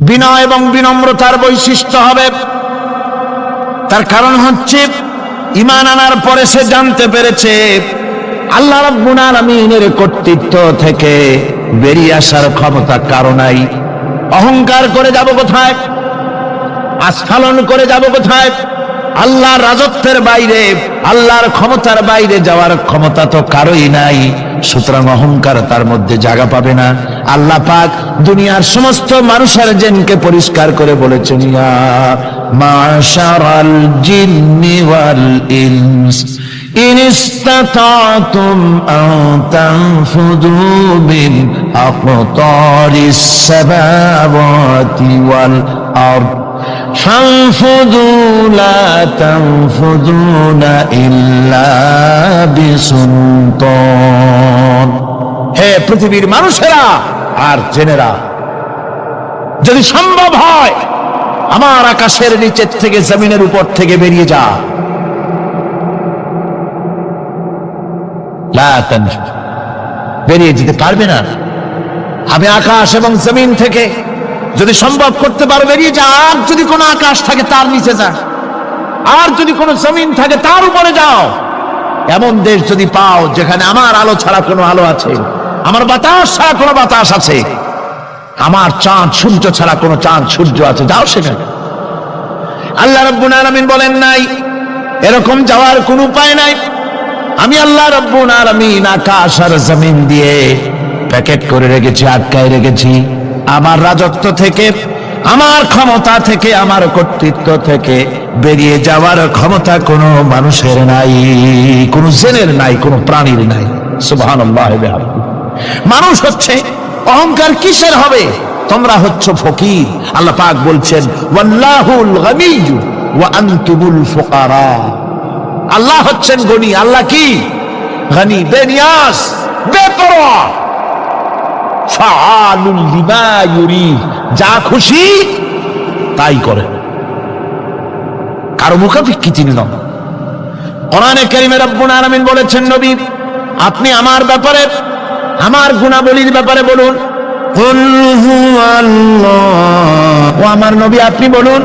বিনয় এবং বিনম্রতার বৈশিষ্ট্য হবে। তার কারণ হচ্ছে ঈমান আনার পরে সে জানতে পেরেছে আল্লাহ রাব্বুল আলামিনের কর্তৃত্ব থেকে বেরিয়ে আসার ক্ষমতা কারো নাই। অহংকার করে যাব কোথায়, আস্ফালন করে যাব কোথায়? আল্লাহর রাজত্বের বাইরে, আল্লাহর ক্ষমতার বাইরে যাওয়ার ক্ষমতা তো কারোই নাই। সুতরাং অহংকার তার মধ্যে জায়গা পাবে না। আল্লাহ পাক দুনিয়ার সমস্ত মানুষের জিনকে পরিষ্কার করে বলেছেন, ইয়া মাশারাল জিন্নি ওয়াল ইনস ইন ইসতাতাতুম আন তানফুযু মিন আকতারিস সামাওয়াতি ওয়াল আরদ ফানফুযু লা তানফুযুনা ইল্লা বিসুলতান। হে পৃথিবীর মানুষেরা আর জেনেরা, যদি সম্ভব হয় আমার আকাশের নিচের থেকে জমিনের উপর থেকে বেরিয়ে যা। লা তানফুযু, বেরিয়ে যেতে পারবে না। আমি আকাশ এবং জমিন থেকে যদি সম্ভব করতে পারো বেরিয়ে যা। আর যদি কোনো আকাশ থাকে তার নিচে যা, আর যদি কোনো জমিন থাকে তার উপরে যাও। এমন দেশ যদি পাও যেখানে আমার আলো ছাড়া কোনো আলো আছে, আমার বাতাস ছাড়া কোনো বাতাস আছে, আমার চাঁদ সূর্য ছাড়া কোনো চাঁদ সূর্য আছে, যাও সেখানে। আল্লাহ রাব্বুল আলামিন বলেন নাই এরকম যাওয়ার কোনো উপায় নাই। আমি আল্লাহ রাব্বুল আলামিন আকাশ আর জমিন দিয়ে প্যাকেট করে রেখেছি, আটকায় রেখেছি। আমার রাজত্ব থেকে, আমার ক্ষমতা থেকে, আমার কর্তৃত্ব থেকে বেরিয়ে যাওয়ার ক্ষমতা কোনো মানুষের নাই, কোনো জেনের নাই, কোনো প্রাণীর নাই। সুবহানাল্লাহ। মানুষ হচ্ছে অহংকার কিসের হবে? তোমরা হচ্ছ ফকির। আল্লাহ পাক বলছেন ওয়াল্লাহুল গানিয়্যু ওয়া আনতুমুল ফুকারা। আল্লাহ হচ্ছেন গনি। আল্লাহ কি? গনি, বেনিয়াস, বেপরোয়া। ফাআলুল লিমা ইউরিদ, যা খুশি তাই করে, কারো মুখাপেক্ষী তিনি নন। কোরআনে কারীমে রব্বুল আলামিন বলেছেন, নবী আপনি আমার ব্যাপারে, আমার গুণাবলীর ব্যাপারে বলুন। কুল হুয়াল্লাহ, ও আমার নবী আপনি বলুন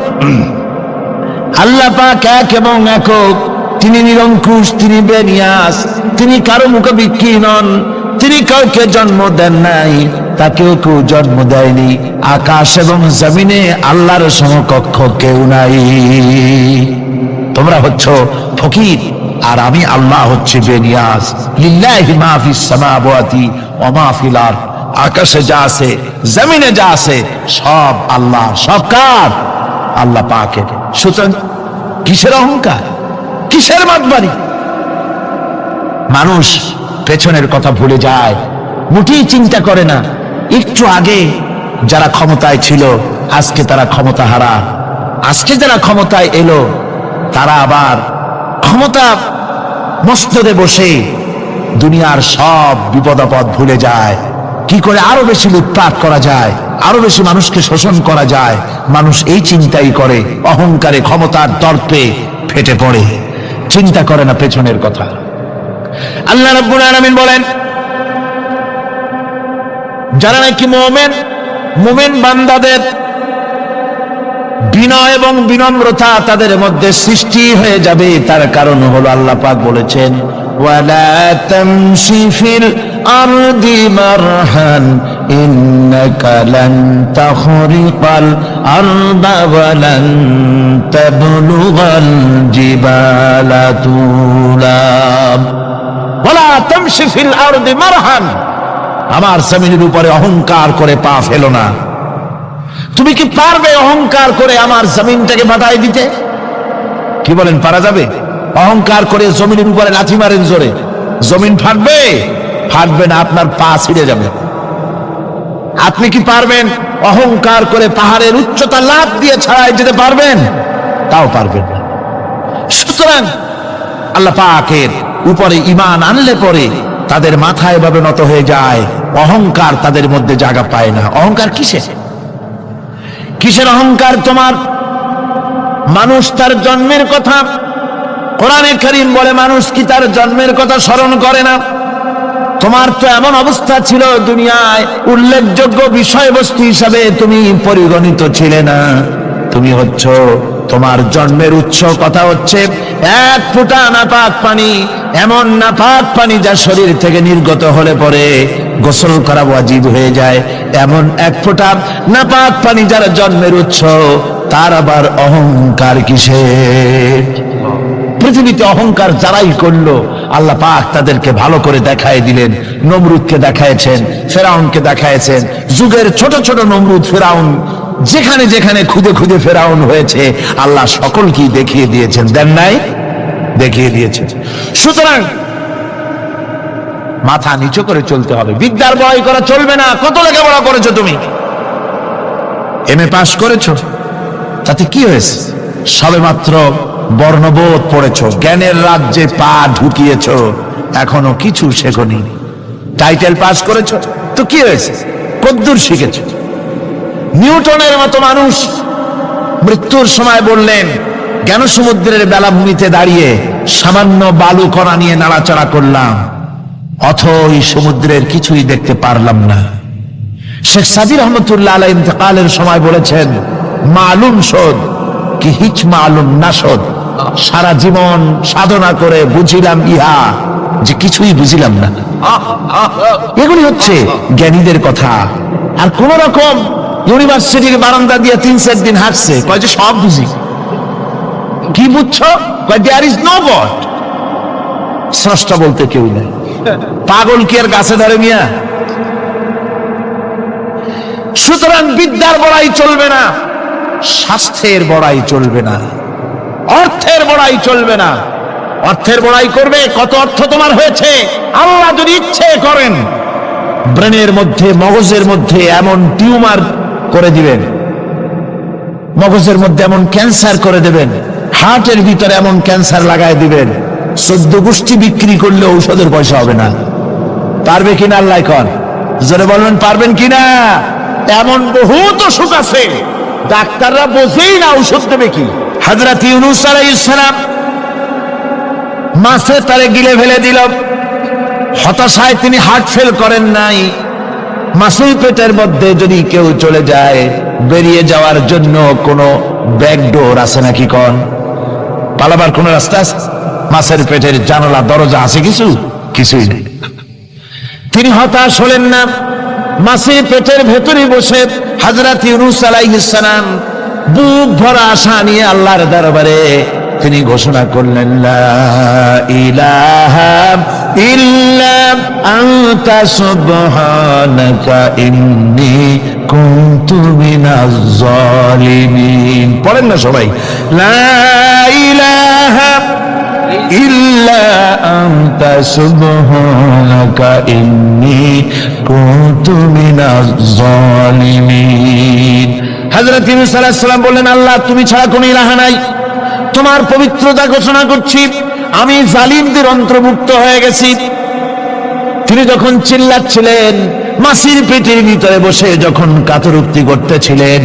আল্লাহ পাক এক এবং একক, তিনি নিরঙ্কুশ, তিনি বেনিয়াস, তিনি কারো মুখাপেক্ষী নন, তিনি কাউকে জন্ম দেন নাই, তাকেও কেউ জন্ম দেয়নি। আকাশ এবং জমিনে আল্লাহর সমকক্ষ কেউ নাই। তোমরা হচ্ছ ফকির আর আমি আল্লাহ হচ্ছে বেনিয়াস। লিল্লাহি মা ফিস সামাওয়াতি ওয়া মা ফিল আরদ, আকাশে যা আছে জমিনে যা আছে সব আল্লাহ। সব কার? আল্লাহ পাকের। সুতরাং কিসের অহংকার, কিসের মাতবাড়ি? মানুষ পেছনের কথা ভুলে যায়, মোটেই চিন্তা করে না। একটু আগে যারা ক্ষমতায় ছিল আজকে তারা ক্ষমতা হারা, আজকে যারা ক্ষমতায় এলো তারা আবার ক্ষমতা মস্তদে বসে দুনিয়ার সব বিপদ আপদ ভুলে যায়। কি করে আরো বেশি লুটপাট করা যায়, আরো বেশি মানুষকে শোষণ করা যায়, মানুষ এই চিন্তাই করে। অহংকারে, ক্ষমতার দর্পে ফেটে পড়ে, চিন্তা করে না পেছনের কথা। আল্লাহ রাব্বুল আলামিন বলেন, যারা নাকি মুমিন বান্দাদের বিনয় এবং বিনম্রতা তাদের মধ্যে সৃষ্টি হয়ে যাবে, তার কারণ হলো আল্লাহ পাক বলেছেন ওয়ালা তামশি ফিল আরদি মারহান ইন্নাকা লান তাখরিকাল আরদা ওয়া লান তাবলুগাল জিবালা তুলা। ওয়ালা তামশি ফিল আরদি মারহান, আমার জমিনের উপরে অহংকার করে পা ফেলো না। তুমি কি পারবে অহংকার করে আমার জমিনটাকে বাঁধাই দিতে? কি বলেন, পারা যাবে? অহংকার করে জমিনের উপরে লাথি মারেন জোরে, জমিন ফাটবে? ফাটবে না, আপনার পা ছিঁড়ে যাবে। আপনি কি পারবেন অহংকার করে পাহাড়ের উচ্চতা লাফ দিয়ে ছাড়াই যেতে পারবেন? তাও পারবেন না। সুতরাং আল্লাহ পাকের উপরে ঈমান আনলে পরে তাদের মাথা এভাবে নত হয়ে যায়, অহংকার তাদের মধ্যে জায়গা পায় না। অহংকার কিসের? কিসের অহংকার তোমার? মানুষ তার জন্মের কথা, কোরআনে কারীম বলে মানুষ কি তার জন্মের কথা স্মরণ করে না? তোমার তো এমন অবস্থা ছিল, দুনিয়ায় উল্লেখযোগ্য বিষয়বস্তু হিসাবে তুমি পরিগণিত ছিলে না। তুমি হচ্ছ, তোমার জন্মের উৎস কথা হচ্ছে এক ফোঁটা নাপাক পানি, এমন নাপাক পানি যা শরীর থেকে নির্গত হলে পরে গোসল করা ওয়াজিব হয়ে যায়, এমন এক ফোঁটা নাপাক পানি যার জন্মের উৎস, তার আবার অহংকার কিসের? পৃথিবীতে অহংকার যারাই করলো আল্লাহ পাক তাদেরকে ভালো করে দেখায় দিলেন। নমরুদকে দেখায়ছেন, ফেরাউনকে দেখায়ছেন, যুগের ছোট ছোট নমরুদ ফেরাউন যেখানে যেখানে খুদে খুদে ফেরাউন হয়েছে আল্লাহ সকলকেই দেখিয়ে দিয়েছেন, দেন নাই? দেখিয়ে দিয়েছেন। সুতরাং মাথা নিচু করে চলতে হবে, বিদ্যার বড়াই করা চলবে না। কত লেখাপড়া করেছো তুমি? এমএ পাস করেছো, তাতে কি হয়েছে? সবেমাত্র বর্ণবোধ পড়েছো, জ্ঞানের রাজ্যে পা ঢুকিয়েছো, এখনো কিছু শেখনি। টাইটেল পাস করেছো, তো কি হয়েছে? কদ্দুর শিখেছো? নিউটনের মতো মানুষ মৃত্যুর সময় বললেন, জ্ঞান সমুদ্রের বেলাভূমিতে দাঁড়িয়ে সামান্য বালু কণা নিয়ে নাড়াচাড়া করলাম, অথই সমুদ্রের কিছুই দেখতে পারলাম না। শেখ সাদি রহমতুল্লাহ আলাইহি ইন্তেকালের সময় বলেছেন, মালুম শোধ কি হিচ মালুম না শোধ, সারা জীবন সাধনা করে বুঝিলাম ইহা যে কিছুই বুঝিলাম না। এগুলি হচ্ছে জ্ঞানীদের কথা। আর কোন রকম ইউনিভার্সিটির বারান্দা দিয়ে 3-4 দিন হাঁটছে, কয় যে সব বুঝি। কি বুঝছো? কয় দেয়ার ইজ নো গড, স্রষ্টা বলতে কেউ নেই। পাগল কি আর গাছে ধরে মিয়া? সুতরাং বিদ্যার বড়াই চলবে না, স্বাস্থ্যের বড়াই চলবে না, অর্থের বড়াই চলবে না। অর্থের বড়াই করবে, কত অর্থ তোমার হয়েছে? আল্লাহ যদি ইচ্ছে করেন ব্রেনের মধ্যে, মগজের মধ্যে এমন টিউমার করে দিবেন, মগজের মধ্যে এমন ক্যান্সার করে দেবেন, হার্টের ভিতরে এমন ক্যান্সার লাগায় দিবেন, 14 গোষ্ঠী বিক্রি করলে ঔষধের পয়সা হবে না। পারবে কিনা আল্লাহ কন? জোরে বলবেন পারবেন কিনা? এমন বহুত অসুখ আছে ডাক্তাররা বোঝেই না ঔষধ দেবে কি। হযরত ইউনূস আলাইহিস সালাম মাছে তারে গিলে ফেলে দিল, হতাশায় তিনি হার্ট ফেল করেন নাই। মাছের পেটের মধ্যে যদি কেউ চলে যায়, বেরিয়ে যাওয়ার জন্য কোনো ব্যাকডোর আছে নাকি কন? পালাবার কোন রাস্তা আছে? মাছের পেটের জানালা দরজা আছে কিছু? কিছুই নেই। তিনি হতাশ হলেন না, মাছের পেটের ভেতরে বসে হযরত ইউনূস আলাইহিস সালাম বুক ভরা আশা নিয়ে আল্লাহর দরবারে তিনি ঘোষণা করলেন, লা ইলাহা ইল্লা আনতা সুবহানাকা ইন্নী কুনতু মিনাজ জালিমিন। পড়েন না সবাই, লা ইলাহা ইল্লা আনতা সুবহানাকা ইন্নী কুনতু মিনাজ জালিমিন। হযরত ইউনূস আলাইহিস সালাম বললেন, আল্লাহ তুমি ছাড়া কোনো ইলাহা নাই, তোমার পবিত্রতা ঘোষণা করছি, আমি জালিমদের অন্তর্ভুক্ত হয়ে গেছি। তিনি যখন চিল্লাচ্ছিলেন, মাছির পেটের ভিতরে বসে যখন কাতরুক্তি করতেছিলেন,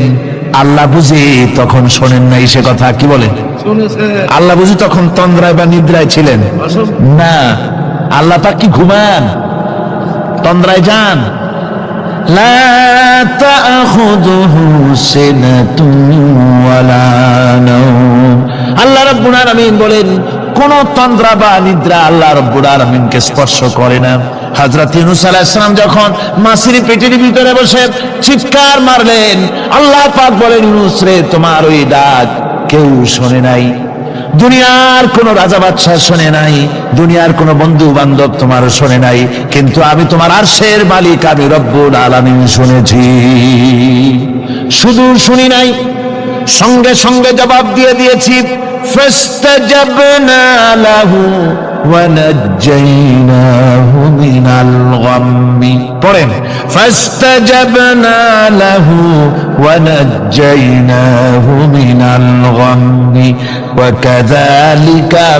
আল্লাহ বুঝি তখন শোনেন নাই সে কথা? কি বলেন? আল্লাহ বুঝি তখন তন্দ্রায় বা নিদ্রায় ছিলেন না? আল্লাহ পাক কি ঘুমান? তন্দ্রায় যান? লা তাখুযুহু সিনাতুন ওয়ালা নাওম। আল্লাহ রাব্বুল আলামিন বলেন, কোন তন্দ্রা বা নিদ্রা আল্লাহ রাব্বুল আলামিনকে স্পর্শ করে না। হযরত ইউনূস আলাইহিস সালাম যখন মাছের পেটের ভিতরে বসে চিৎকার মারলেন, আল্লাহ পাক বলেন, ইউনূস রে, তোমার ওই ডাক কেউ শোনে নাই, দুনিয়ার কোন রাজা বাদশাহ শোনে নাই, দুনিয়ার কোন বন্ধু বান্ধব তোমার শোনে নাই, কিন্তু আমি তোমার আরশের মালিক, আমি রব্বুল আলামিন শুনেছি। শুধু শুনি নাই, সঙ্গে সঙ্গে জবাব দিয়ে দিয়েছি। ফাস্তাজাবনা লাহু ওয়া নাজ্জাইনাহু মিনাল গাম্মি। পড়েন, ফাস্তাজাবনা লাহু ওয়া নাজ্জাইনাহু মিনাল গাম্মি ওয়া কাযালিকা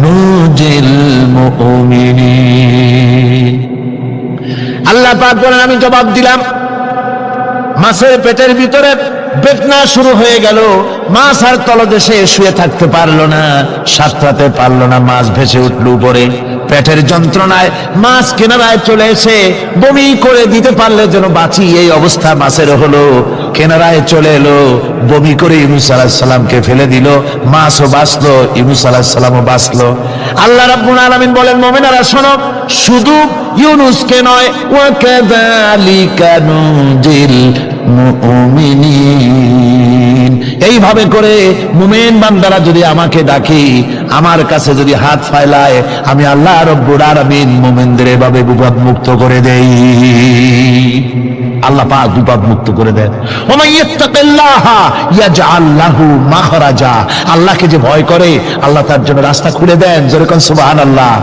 নুজিল মুমিনিন। আল্লাহ পাক বলেন, আমি জবাব দিলাম। মাছের পেটের ভিতরে বেদনা শুরু হয়ে গেল, মাছ আর তলদেশে শুয়ে থাকতে পারলো না, সাঁতরাতে পারলো না, মাছ ভেসে উঠল উপরে। পেটের যন্ত্রণায় মাছ কিনারায় চলে এসে বমি করে দিতে পারলে যেন বাঁচি, এই অবস্থা মাছের হলো। কিনারায় চলে এলো, বমি করে ইউনূস আলাইহিস সালামকে ফেলে দিল, মাছও বাঁচলো, ইউনূস আলাইহিস সালামও বাঁচলো। আল্লাহ রাব্বুল আলামিন বলেন, মুমিনেরা শোনো, শুধু ইউনূসকে নয়, ওয়া কাযালিকা নুজিল মুমিনিন, এইভাবে করে মুমিন বান্দারা যদি আমাকে ডাকে, আমার কাছে যদি হাত ফায়লায়, আমি আল্লাহ রব্বুল আলামিন মুমিনদের এভাবে বিপদ মুক্ত করে দেই। আল্লাহ পাক বিপদ মুক্ত করে দেন। ওয়া মান ইয়াত্তাকিল্লাহা ইয়াজআল লাহু মাখরাজা, আল্লাহকে যে ভয় করে আল্লাহ তার জন্য রাস্তা খুলে দেন। জোরে কোন সুবহানাল্লাহ।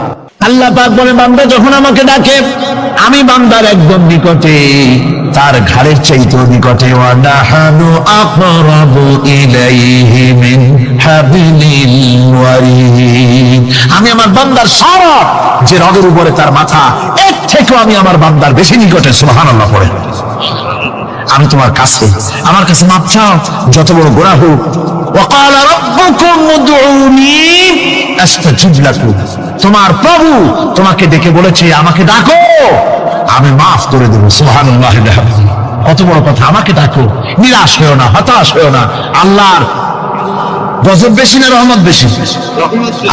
আল্লাহ পাক বলে, বান্দা যখন আমাকে ডাকে, আমি বান্দার একদম নিকটে, তার ঘাড়ের চাইতেও নিকটে। ওয়া নাহানু আকরাবু ইলাইহি মিন হাবিলিল ওয়ারিদ, আমি আমার বান্দার সারা যে রগের উপরে তার মাথা, এর থেকেও আমি আমার বান্দার বেশি নিকটে। সুবহানাল্লাহ পড়ে। আমি তোমার কাছে, আমার কাছে মাপ চাও, যত বড় গুনাহ হোক। ওয়া ক্বালা রাব্বুকুম উদউনি আস্তাজিব লাকুম, তোমার প্রভু তোমাকে ডেকে বলেছে, আমাকে ডাকো, আমি মাফ করে দেব। সুবহানাল্লাহ। কত বড় কথা, আমাকে ডাকো, নিরাশ হয়েও না, হতাশ হয়েও না। আল্লাহর গজব বেশি না রহমত বেশি?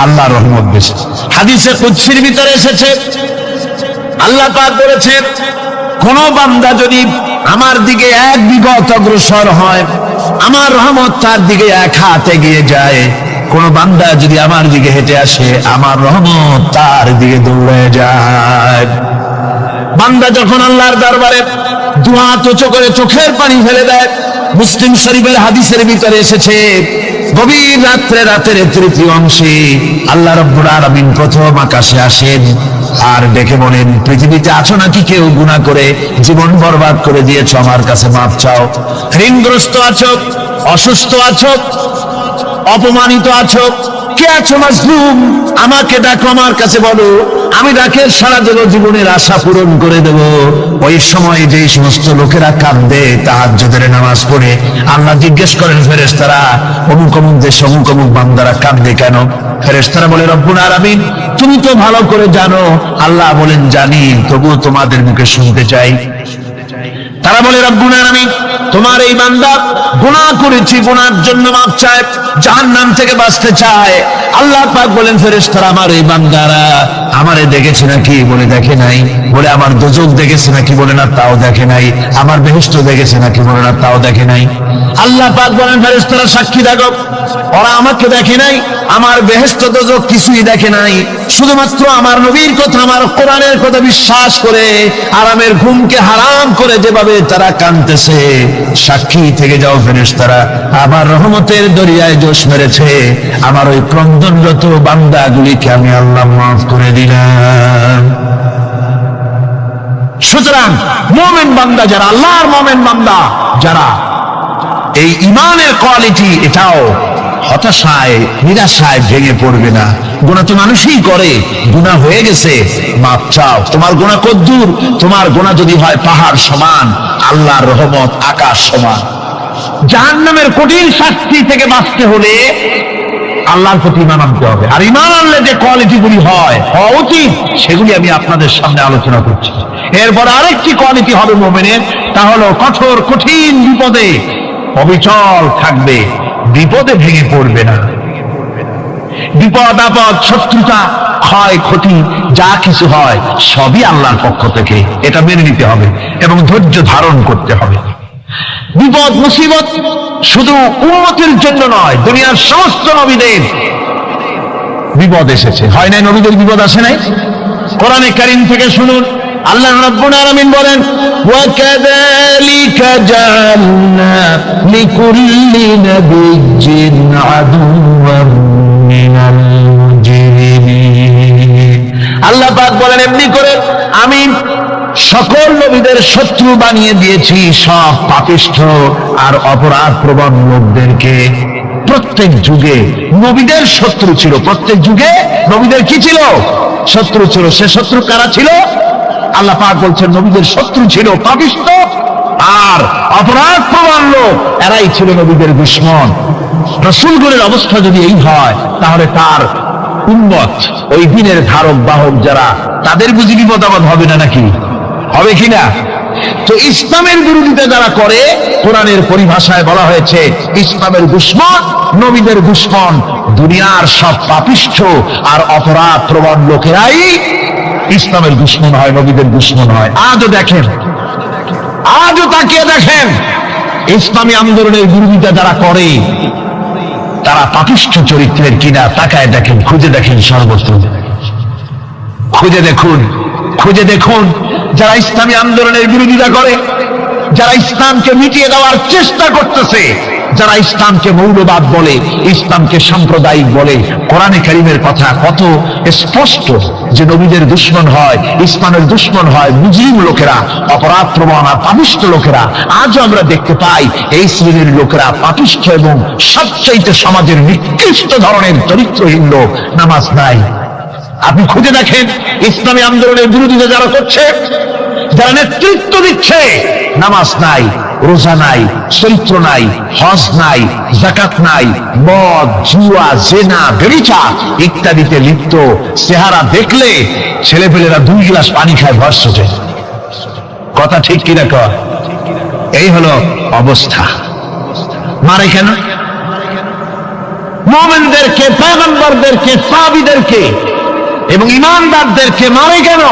আল্লাহর রহমত বেশি। হাদিসে কুদসির ভিতরে এসেছে, আল্লাহ পাক বলেছেন, কোন বান্দা যদি আমার দিকে এক বিগত অগ্রসর হয়, আমার রহমত তার দিকে এক হাত এগিয়ে যায়। কোন বান্দা যদি আমার দিকে হেঁটে আসে, আমার রহমত তার দিকে দৌড়ে যায়। বান্দা যখন আল্লাহর দরবারে দুহাত উঁচু করে চোখের পানি ফেলে দেয়, মুসলিম শরীফের হাদিসের ভিতরে এসেছে, গভীর রাত্রে, রাতের তৃতীয় অংশে আল্লাহ রাব্বুল আলামিন প্রথম আকাশে আসেন আর ডেকে বলেন, পৃথিবীতে আছো নাকি কেউ গুনাহ করে জীবন বরবাদ করে দিয়েছো, আমার কাছে মাপ চাও। ঋণগ্রস্ত আছো, অসুস্থ আছো, অপমানিত আছো, কে আছো মাজলুম, আমাকে ডাকো, আমার কাছে বলো, আমি ডাকে সারা দেব, জীবনের আশা পূরণ করে দেব। ওই সময় যে সমস্ত লোকেরা কাঁদে তাহাজ্জুদের নামাজ পড়ে, আল্লাহ জিজ্ঞেস করেন ফেরেশতারা, অমুক অমুক দেশে অমুক অমুক বান্দারা কাঁদে কেন? ফেরেশতারা বলে, রব্বুল আলামিন তুমি তো ভালো করে জানো। আল্লাহ বলেন, জানি, তবুও তোমাদের মুখে শুনতে চাই। তারা বলে, রব্বুল আলামিন তোমার এই বান্দা গুনাহ করেছি, গুনাহর জন্য মাপ চায়, জাহান্নাম থেকে বাঁচতে চায়। আল্লাহ পাক বলেন, ফেরেশতারা আমার এই বান্দারা আমারে দেখেছে নাকি? বলে দেখে নাই। বলে আমার দোজখ দেখেছে নাকি? বলে না, তাও দেখে নাই। আমার বেহেশত দেখেছে নাকি? বলে না, তাও দেখে নাই। আল্লাহ পাক বলেন, ফেরেশতারা সাক্ষী থাকো, ওরা আমাকে দেখে নাই, আমার বেহেশত দোজখ কিছুই দেখে নাই, শুধুমাত্র আমার নবীর কথা, আমার কোরআনের কথা বিশ্বাস করে আরামের ঘুমকে হারাম করে যেভাবে তারা কাঁদতেছে, সাক্ষী থেকে যাও ফেরেশতারা, আমার রহমতের দরিয়ায় জোশ মেরেছে, আমার ওই ক্রন্দনরত বান্দাগুলিকে আমি আল্লাহ মাফ করে দিলাম। সুতরাং মুমিন বান্দা যারা, আল্লাহর মুমিন বান্দা যারা, এই ঈমানের কোয়ালিটি, এটাও হতাশায় নিরাশায় ভেঙে পড়বে না। গুনাহ তো মানুষই করে, গুনাহ হয়ে গেছে, মাপ চাও। তোমার গুনাহ কদ্দুর? তোমার গুনাহ যদি হয় পাহাড় সমান, আল্লাহর রহমত আকাশ সমান। জাহান্নামের কঠিন শাস্তি থেকে বাঁচতে হলে আল্লাহর প্রতি ঈমান আনতে হবে। আর ঈমান আনলে যে কোয়ালিটি গুলি হওয়া উচিত, সেগুলি আমি আপনাদের সামনে আলোচনা করছি। এরপর আরেকটি কোয়ালিটি হবে মুমিনের, তা হলো কঠোর কঠিন বিপদে অবিচল থাকবে, বিপদে ভেঙে পড়বে না। বিপদ আপদ, শত্রুতা, ক্ষয় ক্ষতি যা কিছু হয় সবই আল্লাহর পক্ষ থেকে, এটা মেনে নিতে হবে এবং ধৈর্য ধারণ করতে হবে। বিপদ মুসিবত শুধু উম্মতের জন্য নয়, দুনিয়ার সমস্ত নবীদের বিপদ এসেছে, হয় নাই? নবীদের বিপদ আসে নাই? কোরআনে কারীম থেকে শুনুন, আল্লাহ রাব্বুল আলামিন বলেন, ওয়া কাযালিকা জাআলনা লিকুল্লি নাবিয়্যিন আদুওয়াম মিনাল মুজরিমিন। আল্লাহ পাক বলেন, এমনি করে আমি সকল নবীদের শত্রু বানিয়ে দিয়েছি, সব পাপিষ্ঠ আর অপরাধ প্রবণ লোকদেরকে। প্রত্যেক যুগে নবীদের শত্রু ছিল, প্রত্যেক যুগে নবীদের কি ছিল? শত্রু ছিল। সে শত্রু কারা ছিল? আল্লাহ পাক বলছেন, নবীদের শত্রু ছিল পাপিষ্ঠ আর অপরাধ প্রবণ লোক এরাই ছিল নবীদের দুশমন। রাসূলগণের অবস্থা যদি এই হয়, তাহলে তার উম্মত, ওই দিনের ধারক বাহক যারা, তাদের বুঝি বিপদ আপদ হবে না নাকি? হবে কিনা? তো ইসলামের বিরোধিতা যারা করে, কোরআনের পরিভাষায় বলা হয়েছে ইসলামের দুশমন, নবীদের দুশমন। দুনিয়ার সব পাপিষ্ঠ আর অপরাধ প্রবণ লোকেরাই ইসলামের দুশমন হয়, নবীদের দুশমন হয়। আজও দেখেন, আজও তাকিয়ে দেখেন, ইসলামী আন্দোলনের বিরোধিতা যারা করে তারা পাপিষ্ঠ চরিত্রের কিনা তাকায় দেখেন, খুঁজে দেখেন, সর্বত্র খুঁজে দেখুন, খুঁজে দেখুন। যারা ইসলামী আন্দোলনের বিরোধিতা করে, যারা ইসলামকে মিটিয়ে দেওয়ার চেষ্টা করতেছে, যারা ইসলামকে মৌলবাদ বলে, ইসলামকে সাম্প্রদায়িক বলে, কোরআনে কারীমের কথা কত স্পষ্ট যে নবীদের দুশমন হয়, ইসলামের দুশমন হয় মুজরিম লোকেরা, অপরাধ প্রবণ আর পাপিষ্ঠ লোকেরা। আজও আমরা দেখতে পাই এই শ্রেণীর লোকেরা পাপিষ্ঠ এবং সবচাইতে সমাজের নিকৃষ্ট ধরনের চরিত্রহীন লোক। নামাজ নাই। আপনি খুঁজে দেখেন ইসলামী আন্দোলনের বিরোধিতা যারা করছে, যারা নেতৃত্ব দিচ্ছে, নামাজ নাই, রোজা নাই, চরিত্র নাই, হজ নাই, যাকাত নাই, মদ, জুয়া, জেনা, ব্যভিচার ইত্যাদিতে লিপ্ত। চেহারা দেখলে ছেলেপেলেরা 2 গ্লাস পানি খায় ভরসে। কথা ঠিক কিনা কর? এই হলো অবস্থা। মারে কেন? মুমিনদেরকে, পয়গম্বরদেরকে, সাহাবীদেরকে এবং ঈমানদারদেরকে মারে কেন?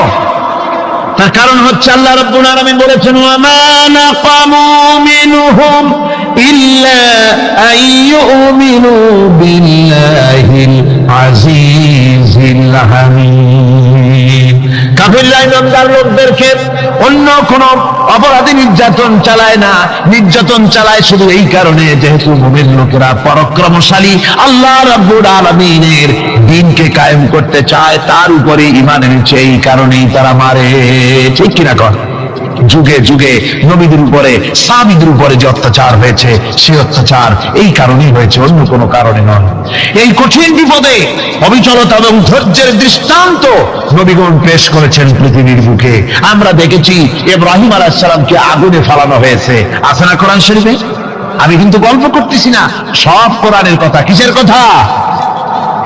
তার কারণ হচ্ছে আল্লাহ রাব্বুল আলামিন বলেছেন, ওয়া মা নাকামু মিনহুম ইল্লা আইয়ুমিনু বিল্লাহিল আজিজিল হামিদ। কাফিররা ঈমানদার লোকদেরকে অন্য কোন অপরাধী নির্যাতন চালায় না, নির্যাতন চালায় শুধু এই কারণে যেহেতু মুমিন লোকেরা পরাক্রমশালী, আল্লাহ রাব্বুল আলামিনের দ্বীনকে কায়েম করতে চায়, তার উপরে ঈমান এনেছে, এই কারণেই তারা মারে। ঠিক কিনা কর? যুগে যুগে নবীদের উপরে, সাহাবীদের উপরে যে অত্যাচার হয়েছে, সেই অত্যাচার এই কারণেই হয়েছে, অন্য কোনো কারণে নয়। এই কঠিন বিপদে অবিচলতা এবং ধৈর্যের দৃষ্টান্ত নবীগণ পেশ করেছেন পৃথিবীর বুকে। আমরা দেখেছি ইব্রাহিম আলাইহিস সালামকে আগুনে ফেলানো হয়েছে, আছে না কোরআন শরীফে? আমি কিন্তু গল্প করতেছি না, সব কোরআনের কথা। কিসের কথা?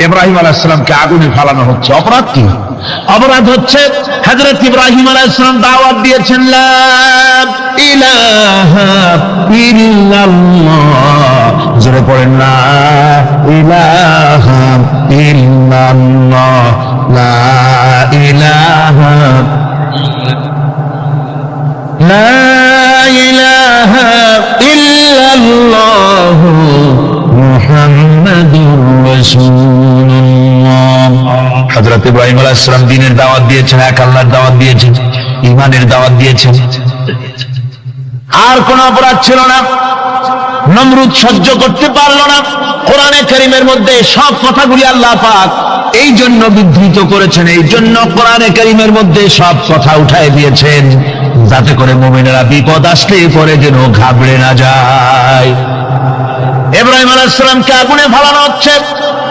ইব্রাহিম আলাইহিস সালামকে আগুনে ফেলানো হচ্ছে। অপরাধ কি? অপরাধ হচ্ছে হযরত ইব্রাহিম আলাইহিস সালাম দাওয়াত দিয়েছেন, লা ইলাহা ইল্লাল্লাহ। জোরে পড়েন, লা ইলাহা ইল্লাল্লাহ, লা ইলাহা, লা ইলাহা ইল্লাল্লাহ মুহাম্মাদুর রাসূলুল্লাহ। হযরত ইব্রাহিম আলাইহিস সালাম দ্বীনের দাওয়াত দিয়েছেন, এক আল্লাহর দাওয়াত দিয়েছেন, ঈমানের দাওয়াত দিয়েছেন। আর কোন অপরাধ ছিল না। নমরুদ সহ্য করতে পারল না। কোরআনে কারীমের মধ্যে সব কথাগুলি আল্লাহ পাক এই জন্য বিধৃত করেছেন, এই জন্য কোরআনে কারীমের মধ্যে সব কথা উঠায় দিয়েছেন, যাতে করে মুমিনেরা বিপদ আসলে পরে যেন ঘাবড়ে না যায়। ইব্রাহিম আলাইহিস সালামকে আগুনে ফেলানো হচ্ছে।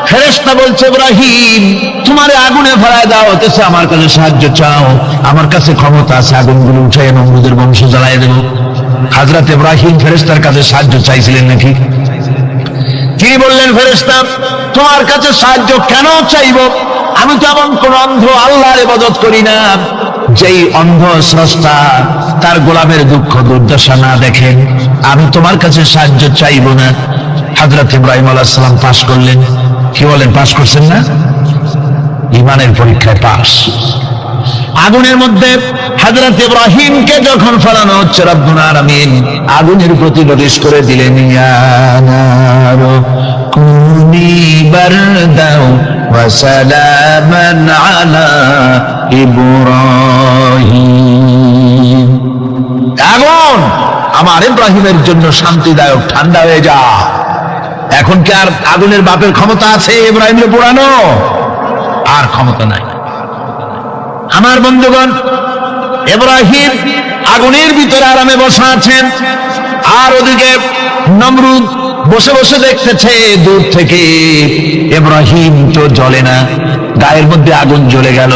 ফেরেশতা বলছে, ইব্রাহিম তোমারে আগুনে ফেলায় দেওয়া হতেছে, আমার কাছে সাহায্য চাও, আমার কাছে ক্ষমতা আছে, আগুনগুলো উঠে নমরুদের বংশ জ্বালায় দেব। হযরত ইব্রাহিম ফেরেশতার কাছে সাহায্য চাইছিলেন নাকি? তিনি বললেন, ফেরেশতা তোমার কাছে সাহায্য কেন চাইব? আমি তো এমন কোন অন্ধ আল্লাহর ইবাদত করি না যেই অন্ধ স্রষ্টা তার গোলামের দুঃখ দুর্দশা না দেখেন। আমি তোমার কাছে সাহায্য চাইব না। হযরত ইব্রাহিম আলাইহিস সালাম পাশ করলেন। কি বলেন, পাশ করছেন না? ঈমানের পরীক্ষায় পাশ। আগুনের মধ্যে হযরত ইব্রাহিমকে যখন ফেলানো হচ্ছে, রব্বুল আলামিন আগুনের প্রতি নোটিশ করে দিলেন, ইয়া নারু কুনি বারদাও ওয়া সালামান আলা ইব্রাহিম। আগুন আমার ইব্রাহিমের জন্য শান্তিদায়ক, ঠান্ডা হয়ে যা। এখন কি আর আগুনের বাপের ক্ষমতা আছে ইব্রাহিমের পোড়ানো? আর ক্ষমতা নাই। আমার বন্ধুগণ, ইব্রাহিম আগুনের ভিতরে আরামে বসে আছেন, আর ওদিকে নমরুদ বসে বসে দেখতেছে দূর থেকে। ইব্রাহিম তো জ্বলে না, গায়ের মধ্যে আগুন জ্বলে গেল।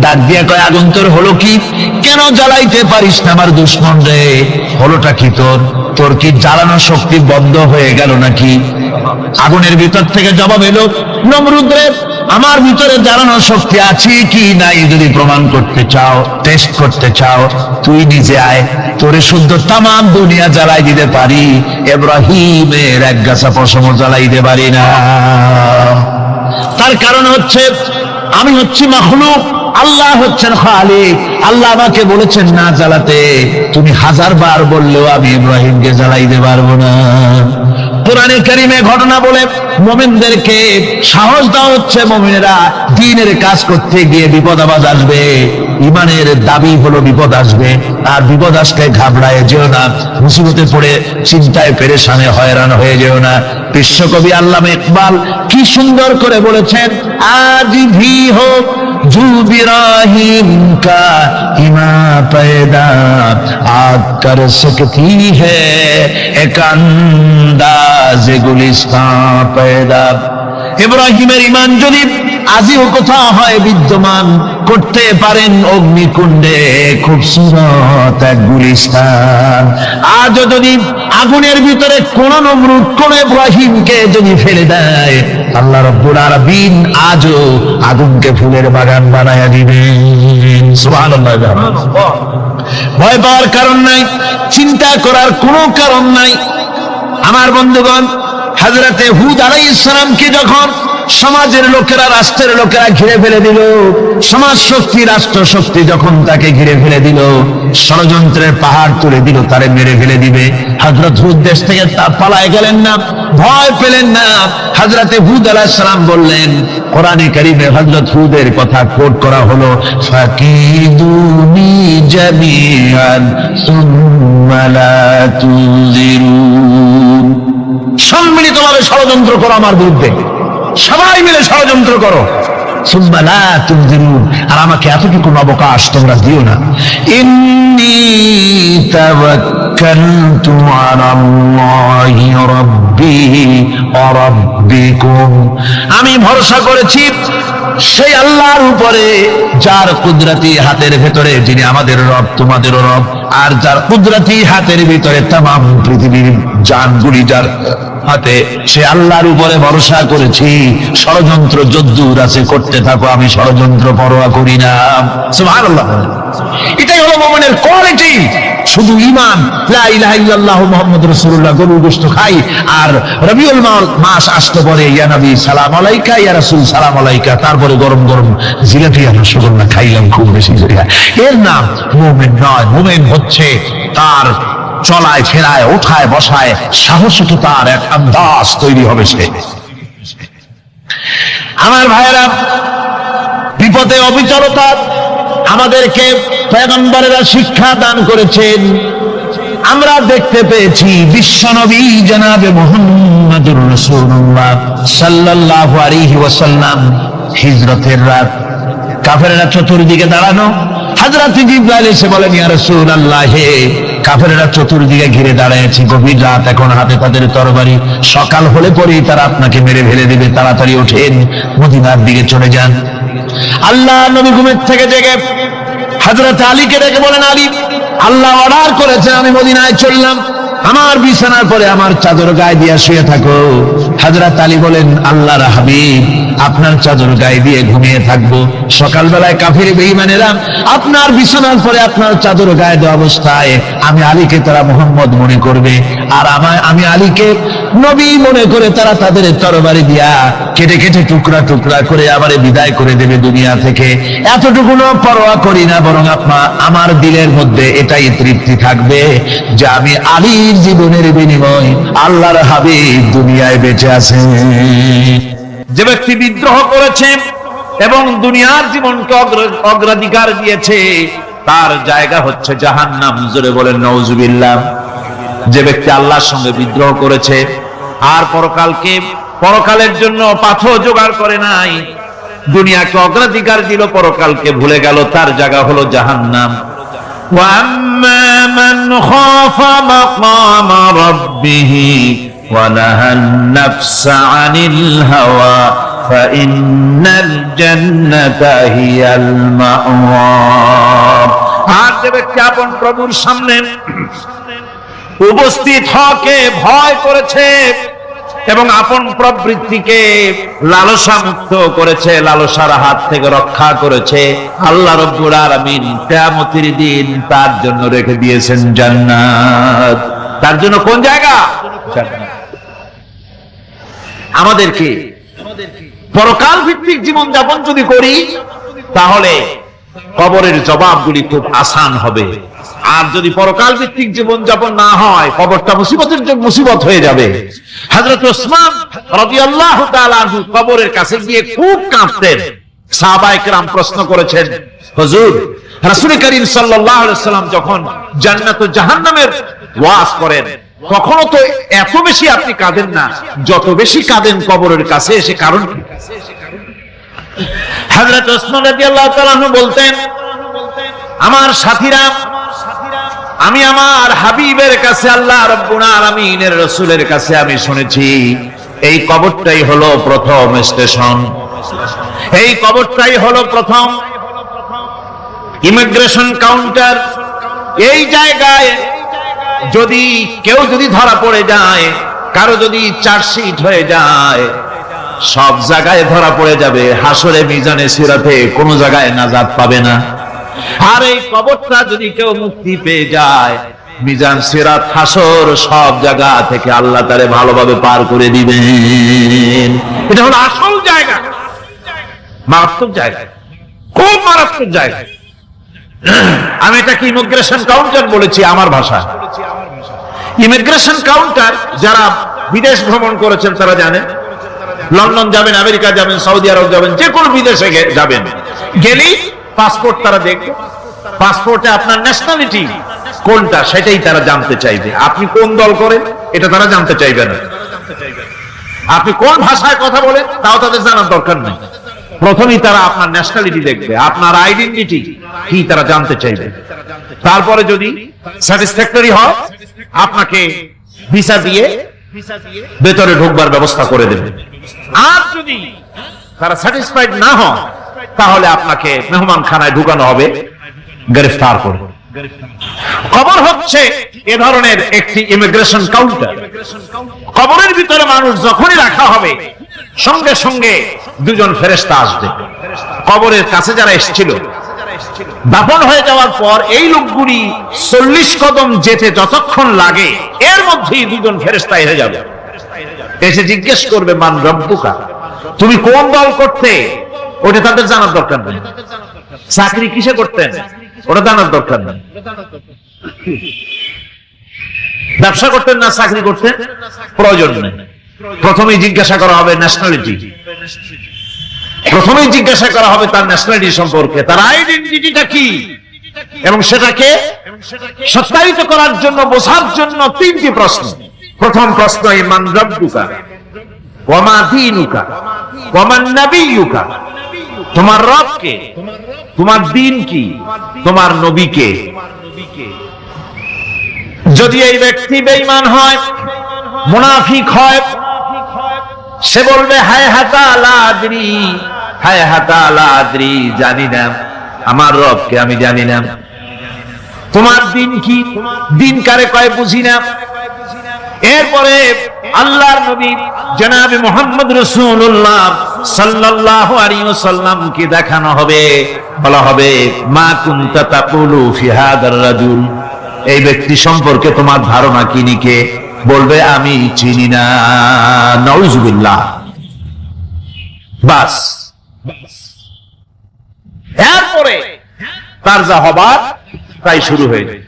ডাক দিয়ে কয়, আগুন তোর হলো কি? কেন জ্বালাইতে পারিস না আমার দুশমন রে? হলোটা কি তোর? তোর কি জ্বালানোর শক্তি বন্ধ হয়ে গেল নাকি? আগুনের ভিতর থেকে জবাব এলো, নমরুদ রে, আমার ভিতরে জ্বালানোর শক্তি আছে কি নাই যদি প্রমাণ করতে চাও, টেস্ট করতে চাও, তুই নিজে আয়, তোরে শুদ্ধ তামাম দুনিয়া জ্বালাই দিতে পারি, ইব্রাহিমের এক গাছা পশম জ্বালাই দিতে পারি না। তার কারণ হচ্ছে আমি হচ্ছি মাখলুক, আল্লাহ হচ্ছেন খালিক। আল্লাহ আমাকে বলেছেন না জ্বালাতে, তুমি 1000 বার বললেও আমি ইব্রাহিমকে জ্বালাইতে পারবো না। কোরআনে কারিমে ঘটনা বলে মুমিনদেরকে সাহস দেওয়া হচ্ছে, মুমিনেরা দ্বীনের কাজ করতে গিয়ে বিপদ আবাদ আসবে, ইমানের দাবি হলো বিপদ আসবে, আর বিপদ আসলে ঘাবড়ায় যেও না, মুসিবতে পড়ে চিন্তায় পেরেশানে হয়রান হয়ে যেও না। বিশ্বকবি আল্লামা ইকবাল কি সুন্দর করে বলেছেন, আজ ভি হোক জু বিরাহিম কা ইমা पैदा आग कर सकती है एक अंदाज गुलिस्तां पैदा। ইব্রাহিমের ঈমান যদি আজিও কোথাও হয় বিদ্যমান, করতে পারেন অগ্নিকুণ্ডে খুবসুরত এক গুলিস্তান। আজ যদি আগুনের ভিতরে কোন নমরুদ কোন ইব্রাহিমকে যদি ফেলে দেয়, আল্লাহ রাব্বুল আলামিন আজও আগুনকে ফুলের বাগান বানায়া দিবেন। সুবহানাল্লাহ। ভয় পাওয়ার কারণ নাই, চিন্তা করার কোনো কারণ নাই। আমার বন্ধুগণ, হযরতে হুদ আলাইহিস সালামকে যখন সমাজের লোকেরা, রাষ্ট্রের লোকেরা ঘিরে ফেলে দিল, সমাজ শক্তি, রাষ্ট্র শক্তি যখন তাকে ঘিরে ফেলে দিল, ষড়যন্ত্রের পাহাড় তুলে দিল, তারে মেরে ফেলে দিবে, হযরত হুদ দেশ থেকে তা পালায় গেলেন না, ভয় পেলেন না। হযরতে হুদ আলাইহিস সালাম বললেন, কোরআনে কারীমে হযরত হুদের কথা কোট করা হলো, ফাকিদুনি জামিআন সুম্মা লা তুযিরুন। সম্মিলিতভাবে ষড়যন্ত্র করো আমার বিরুদ্ধে, সবাই মিলে ষড়যন্ত্র করো, সুম্মা লা তুযিরুন, আর আমাকে এতটুকু অবকাশ তোমরা দিও না। ইন্নী তাওয়াক্কালতু আলাল্লাহি রাব্বি ওয়া রাব্বিকুম, আমি ভরসা করেছি সেই আল্লাহর উপরে, যার কুদরতি হাতের ভেতরে, যিনি আমাদের রব তোমাদেরও রব, আর যার কুদরতি হাতের ভিতরে তামাম পৃথিবীর জানগুলি যার হাতে, সে আল্লাহর উপরে ভরসা করেছি। ষড়যন্ত্র যদ্দূর আছে করতে থাকো, আমি ষড়যন্ত্র পরোয়া করি না। সুবহানাল্লাহ। এটাই হলো মুমিনের কোয়ালিটি। শুধু ঈমান, লা ইলাহা ইল্লাল্লাহ মুহাম্মাদুর রাসূলুল্লাহ, গরুর গোশত খাই, আর রবিউল মাস আসতে পরে ইয়া নবী সালাম আলাইকা, ইয়া রাসূল সালাম আলাইকা, তারপরে গরম গরম জিলাপি আর রসগোল্লা খাইলাম খুব বেশি করে, এর নাম মুমিন নয়। মুমিন হচ্ছে তার চলায় ফেরায়, ওঠায় বসায় সাহসিকতার এক আন্দাজ তৈরি হবে সে। আমার ভাইয়েরা, বিপদে অবিচলতা আমাদেরকে পয়গম্বরেরা শিক্ষা দান করেছেন। আমরা দেখতে পেয়েছি বিশ্বনবী জনাবে মুহাম্মদুর রাসূলুল্লাহ সাল্লাল্লাহু আলাইহি ওয়াসাল্লাম হিজরতের রাত, কাফেররা চতুর্দিকে দাঁড়ানো, হযরত জিবরাইল এসে বলেন, ইয়া রাসূলুল্লাহ, হে কাফেররা চতুর্দিকে ঘিরে দাঁড়িয়েছে, গভীর রাত, এখন হাতে তাদের তরবারি, সকাল হলে পরেই তারা আপনাকে মেরে ফেলে দিবে, তাড়াতাড়ি ওঠেন, মদিনার দিকে চলে যান। আল্লাহ নবী ঘুমের থেকে জেগে হযরত আলীকে ডেকে বলেন, আলী, আল্লাহ অর্ডার করেছে আমি মদিনায় চললাম, আমার বিছানার পরে আমার চাদর গায়ে দিয়ে শুয়ে থাকো। হযরত আলী বলেন, আল্লাহর হাবিব, আপনার চাদর গায়ে দিয়ে ঘুমিয়ে থাকবো, সকালবেলায় কাফির বেঈমানেরা আপনার বিছানার পরে আপনার চাদর গায়ে দেওয়া অবস্থায় আমি আলীকে তারা মুহাম্মদ মনে করবে, আর আমি আলীকে নবী মনে করে তারা তাদের তরবারি দিয়া কেটে কেটে টুকরা টুকরা করে আমারে বিদায় করে দেবে দুনিয়া থেকে। এতটুকুনো পরোয়া করি না, বরং আমার দিলের মধ্যে এটাই তৃপ্তি থাকবে যে আমি আলীর জীবনের বিনিময় আল্লাহর হাবিব দুনিয়ায় বেঁচে আছে। যে ব্যক্তি বিদ্রোহ করেছে এবং দুনিয়ার জীবনকে অগ্রাধিকার দিয়েছে, তার জায়গা হচ্ছে জাহান্নাম। জোরে বলেন নাউজুবিল্লাহ। যে ব্যক্তি আল্লাহর সঙ্গে বিদ্রোহ করেছে আর পরকালের জন্য পাথর জোগাড় করে নাই, দুনিয়াকে অগ্রাধিকার দিল, পরকালকে ভুলে গেল, তার জায়গা হলো জাহান্নাম। ওয়াম্মা মান খাফা মাকামা রাব্বিহি ওয়া নাহান নাফসা আনিল হাওয়া ফাইন্নাল জান্নাতা হিয়াল মাওয়া। আর যে ব্যক্তি আপন প্রভুর সামনে উপস্থিত হকে ভয় করেছে এবং আপন প্রবৃত্তিকে লালসা মুক্ত করেছে, লালসার হাত থেকে রক্ষা করেছে, আল্লাহ রাব্বুল আলামিন কিয়ামতের দিন তার জন্য রেখে দিয়েছেন জান্নাত। তার জন্য কোন জায়গা? জান্নাত। আমাদেরকে পরকাল ভিত্তিক জীবন যাপন যদি করি তাহলে কবরের জবাবগুলি খুব আসান হবে। আর যদি পরকাল ভিত্তিক জীবন যাপন না হয়, কবরটা মুসিবতের জন্য মুসিবত হয়ে যাবে। হযরত ওসমান রাদিয়াল্লাহু তাআলা আনহু কবরের কাছে গিয়ে খুব কাঁদতেন। সাহাবায়ে কেরাম প্রশ্ন করেছেন, হুজুর, রাসূল করিম সাল্লাল্লাহু আলাইহি ওয়াসাল্লাম যখন জান্নাত ও জাহান্নামের ওয়াজ করেন কখনো তো এত বেশি আপনি কাঁদেন না, যত বেশি কাঁদেন কবরের কাছে এসে, কারণ কি? হযরত ওসমান রাদিয়াল্লাহু তাআলা আনহু বলতেন, আমার সাথীরা, আমি আমার হাবিবের কাছে, আল্লাহ রাব্বুল আলামিনের রাসূলের কাছে আমি শুনেছি এই কবরটাই হলো প্রথম স্টেশন, এই কবরটাই হলো প্রথম ইমিগ্রেশন কাউন্টার। এই জায়গায় যদি কেউ ধরা পড়ে যায়, কারো যদি চার্জশিট হয়ে যায়, সব জায়গায় ধরা পড়ে যাবে, হাসরে মিজানে সিরাতে কোনো জায়গায় নাজাত পাবে না। আর এই কবরটা যদি কেউ মুক্তি পেয়ে যায়, মিজান সিরাত হাসর সব জায়গা থেকে আল্লাহ তারে ভালোভাবে পার করে দিবেন। এটা হলো আসল জায়গা, মারাত্মক জায়গা, খুব মারাত্মক জায়গা। আমি এটাকে ইমিগ্রেশন কাউন্টার বলেছি আমার ভাষা। ইমিগ্রেশন কাউন্টার যারা বিদেশ ভ্রমণ করেছেন তারা জানেন। লন্ডন যাবেন, আমেরিকা যাবেন, সৌদি আরব যাবেন, যে কোনো বিদেশে যাবেন, গেলেই পাসপোর্ট তারা দেখবে। পাসপোর্টে আপনার ন্যাশনালিটি কোনটা সেটাই তারা জানতে চাইবে। আপনি কোন দল করেন এটা তারা জানতে চাইবে না। আপনি কোন ভাষায় কথা বলেন তাও তাদের জানার দরকার নেই। প্রথমেই তারা আপনার ন্যাশনালিটি দেখবে, আপনার আইডেন্টিটি কি তারা জানতে চাইবে। তারপরে যদি স্যাটিসফ্যাক্টরি হয় আপনাকে ভিসা দিয়ে ভেতরে ঢোকবার ব্যবস্থা করে দেবে। আর যদি তারা স্যাটিসফাইড না হয় তাহলে আপনাকে মেহমানখানায় ঢুকানো হবে গ্রেফতার করে। কবর হচ্ছে এ ধরনের একটি ইমিগ্রেশন কাউন্টার। কবরের ভিতরে মানুষ যখনই রাখা হবে সঙ্গে সঙ্গে দুজন ফেরেশতা আসবে। কবরের কাছে যারা এসেছিল দাফন হয়ে যাওয়ার পর এই লোকগুলি 40 কদম যেতে যতক্ষণ লাগে এর মধ্যেই দুজন ফেরেশতা এসে যাবে, এসে জিজ্ঞেস করবে, মান রব্বুকা, তুমি কোন দল করতে? ওটা তাদের জানার দরকার নেই। চাকরি কিসে করতেন ওটা জানার দরকার নেই। ব্যবসা করতেন না চাকরি করতেন প্রয়োজন নেই। প্রথমেই জিজ্ঞাসা করা হবে ন্যাশনালিটি, প্রথমেই জিজ্ঞাসা করা হবে তার ন্যাশনালিটি সম্পর্কে, তার আইডেন্টিটিটা কি, এবং সেটাকে সত্যায়িত করার জন্য, বোঝার জন্য 3টি প্রশ্ন। প্রথম প্রশ্ন, মান রব্বুকা ওয়া মা দীনুকা ওয়া মান নাবিয়্যুকা, তোমার রব কে, তোমার দ্বীন কি, তোমার নবী কে। যদি এই ব্যক্তি বেঈমান হয়, মুনাফিক হয়, সে বলবে হায় হাতা লা আদরি, হায় হাতা লা আদরি, জানি না আমার রবকে, আমি জানি না। তোমার দ্বীন কি, দ্বীন কারে কয় বুঝি না। এরপরে আল্লাহর নবী জনাবে মুহাম্মদ রাসূলুল্লাহ সাল্লাল্লাহু আলাইহি ওয়াসাল্লাম কে দেখানো হবে, বলা হবে মা কুনতা তাকুলু ফি হাদার রাজুল, এই ব্যক্তি সম্পর্কে তোমার ধারণা কি নিকে, বলবে আমি চিনি না। নাউযুবিল্লাহ। বাস, এরপরে তার যা হবার তাই শুরু হয়ে যায়।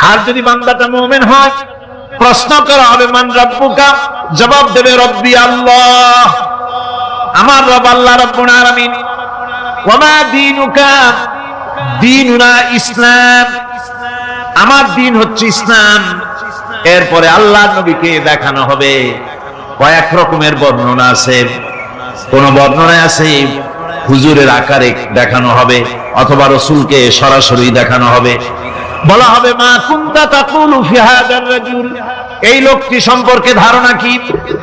আর যদি বান্দাটা মুমিন হয়, প্রশ্ন করা হবে মান রব্বুকা, জবাব দেবে রব্বি আল্লাহ, আমার রব আল্লাহ রাব্বুল আলামিন। ওয়া মা দীনুকা, দীনুনা ইসলাম, আমার দ্বীন হচ্ছে ইসলাম। এরপরে আল্লাহর নবীকে দেখানো হবে। কয়েক রকমের বর্ণনা আছে, কোন বর্ণনায় আছে হুজুরের আকারে দেখানো হবে, অথবা রাসূলকে সরাসরি দেখানো হবে। বলা হবে মা কুনতা তাকুলু ফি হাদার রাজুল, এই লোকটি সম্পর্কে ধারণা কি?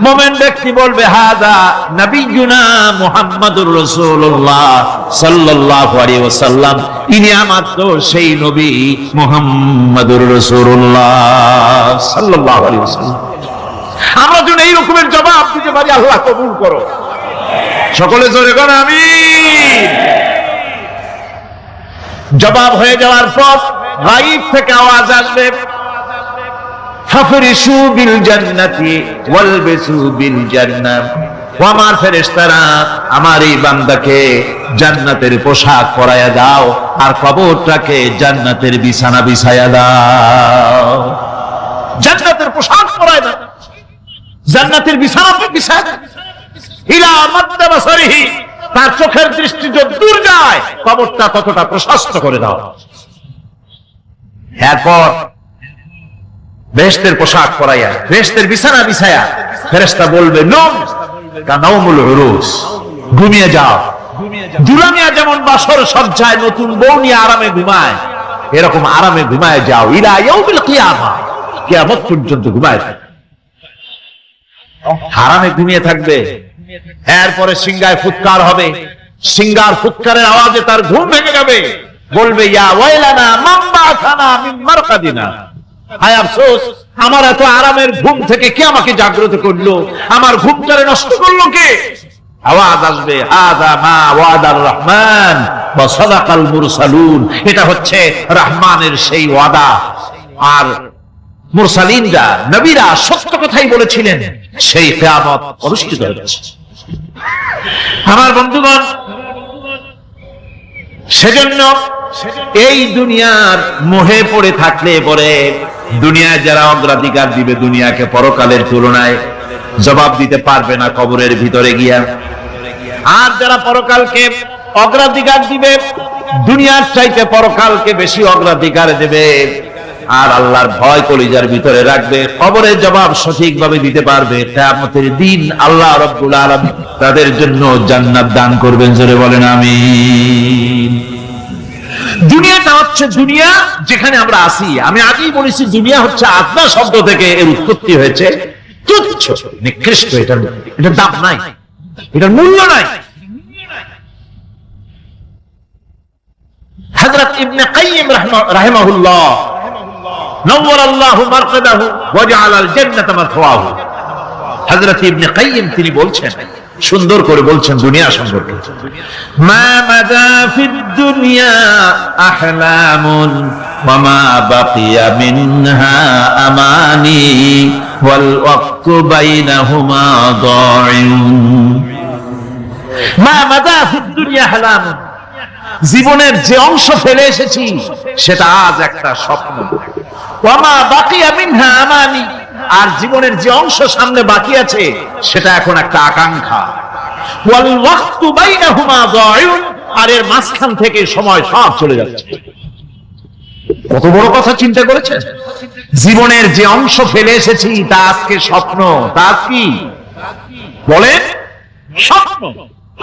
মুমিন ব্যক্তি বলবে হাদা নবিয়ুনা মুহাম্মাদুর রাসূলুল্লাহ সাল্লাল্লাহু আলাইহি ওয়াসাল্লাম, ইনি আমাদের সেই নবী মুহাম্মাদুর রাসূলুল্লাহ সাল্লাল্লাহু আলাইহি ওয়াসাল্লাম। আমরা যেন এই রকমের জবাব দিতে পারি, আল্লাহ কবুল করো। সকলে জোরে করো আমিন। জবাব হয়ে যাওয়ার পর গায়ব থেকে আওয়াজ আসবে, ফাফরিশু বিল জান্নাতি ওয়ালবিসু বিল জান্নাহ। ও আমার ফেরেশতারা, আমার এই বান্দাকে জান্নাতের পোশাক পরায়া দাও আর কবরটাকে জান্নাতের বিছানা বিছায়া দাও। জান্নাতের পোশাক পরায়া দাও, জান্নাতের বিছানা বিছায়া দাও। ইলা মাদ্দা বাসারিহি, তার চোখের দৃষ্টি যত দূর যায় কবরটা ততটা প্রশস্ত করে দাও। এরপর বেহেশতের পোশাক পরাইয়া বেহেশতের বিছানা বিছায়া ফেরেশতা বলবে নম কানাউমুল উরুস, ঘুমিয়ে যাও। দুলামিয়া যেমন বাসর সজ্জায় নতুন বউ নিয়ে আরামে ঘুমায়, এরকম আরামে ঘুমায় যাও। ইলা ইয়াউমিল কিয়ামা, কিয়ামত পর্যন্ত ঘুমায় আরামে ঘুমিয়ে থাকবে। এরপরে সিংহায় ফুৎকার হবে, সিংহার ফুৎকারের আওয়াজে তার ঘুম ভেঙে যাবে। বলবে ইয়া ওয়াইলানা মান বা'থানা মিন মারকাদিনা, হায় আফসোস, আমার এত আরামের ঘুম থেকে কে আমাকে জাগ্রত করলো, আমার ঘুমটারে নষ্ট করলো কে? আওয়াজ আসবে হাযা মা ওয়াদার রহমান ওয়া সাদাকাল মুরসালুন, এটা হচ্ছে রহমানের সেই ওয়াদা, আর মুরসালিনরা নবীরা সত্য কথাই বলেছিলেন, সেই কিয়ামত অনুষ্ঠিত হচ্ছে। আমার বন্ধুগণ, সেজন্য এই দুনিয়ার মোহে পড়ে থাকলে পরে দুনিয়ায় যারা অগ্রাধিকার দিবে দুনিয়াকে পরকালের তুলনায়, জবাব দিতে পারবে না কবরের ভিতরে গিয়া। আর যারা পরকালকে অগ্রাধিকার দিবে, দুনিয়ার চাইতে পরকালকে বেশি অগ্রাধিকার দেবে, আর আল্লাহর ভয় কলিজার ভিতরে রাখবে, কবরের জবাব সঠিকভাবে দিতে পারবে, কিয়ামতের দিন আল্লাহ রাব্বুল আলামিন তাদের জন্য জান্নাত দান করবেন। জোরে বলেন আমিন। দুনিয়াটা হচ্ছে দুনিয়া যেখানে আমরা আছি। আমি আগেই বলেছি দুনিয়া হচ্ছে আদনা শব্দ থেকে এর উৎপত্তি হয়েছে, তুচ্ছ নিকৃষ্ট, এটার দাম নাই, এটার মূল্য নাই। হযরত ইবনে কাইয়িম রাহিমাহুল্লাহ নওয়ারাল্লাহু মারকাদাহু ওয়া জাআলাল জান্নাতা মাথওয়াহু, হযরত ইবনে কাইয়িম তিনি বলছেন, সুন্দর করে বলছেন দুনিয়া সম্পর্কে, মা মাদা ফিদ দুনিয়া আহলামুন ওয়া মা বাকিয়া মিনহা আমানি ওয়াল ওয়াক্তু বাইনাহুমা দাইউন। মা মাদা ফিদ দুনিয়া আহলামুন, জীবনের যে অংশ ফেলে এসেছি সেটা আজ একটা স্বপ্ন। ওয়া মা বাকিয়া মিনহা আমানি, আর জীবনের যে অংশ সামনে বাকি আছে সেটা এখন একটা আকাঙ্ক্ষা। ওয়াল ওয়াক্তু বাইনাহুমা দাইউন, আর এর মাঝখান থেকে সময় সব চলে যাচ্ছে। কত বড় কথা চিন্তা করেছেন? জীবনের যে অংশ ফেলে এসেছি তা আজকে স্বপ্ন, তা কি বলেন? স্বপ্ন।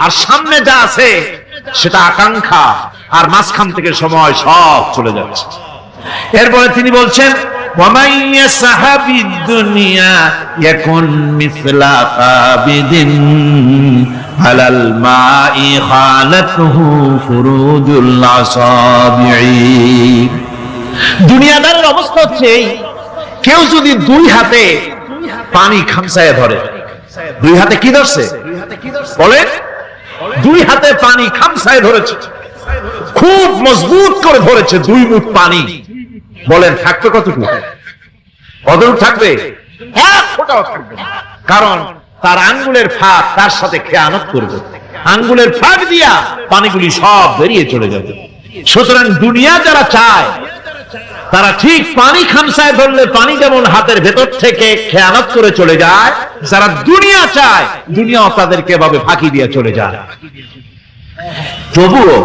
আর সামনে যা আছে সেটা আকাঙ্ক্ষা, আর মাঝখান থেকে সময় সব চলে যাচ্ছে। এরপরে তিনি বলছেন وَمَنْ يَسْحَبِ الدُّنْيَا يَكُنْ مِثْلَ قَابِضٍ عَلَى الْمَاءِ خَالَتْهُ فُرُوجُ الْأَصَابِعِ। দুনিয়াদারের অবস্থা হচ্ছে কেউ যদি দুই হাতে পানি খামসায় ধরে, দুই হাতে কি ধরছে বলে? দুই হাতে পানি খামসায় ধরেছে, খুব মজবুত করে ধরেছে, দুই মুঠ পানি, বলেন থাকবে কতটুকু? কতটুকু থাকবে? এক ফোঁটাও থাকবে না, কারণ তার আঙ্গুলের ফাঁক তার সাথে খেয়ানত করবে, আঙ্গুলের ফাঁক দিয়া পানিগুলি সব বেরিয়ে চলে যাবে। সুতরাং দুনিয়া যারা চায় তারা ঠিক পানি খামসায় ধরলে পানি যেমন হাতের ভেতর থেকে খেয়ানত করে চলে যায়, যারা দুনিয়া চায় দুনিয়াও তাদেরকে এভাবে ফাঁকি দিয়ে চলে যায়। তবুও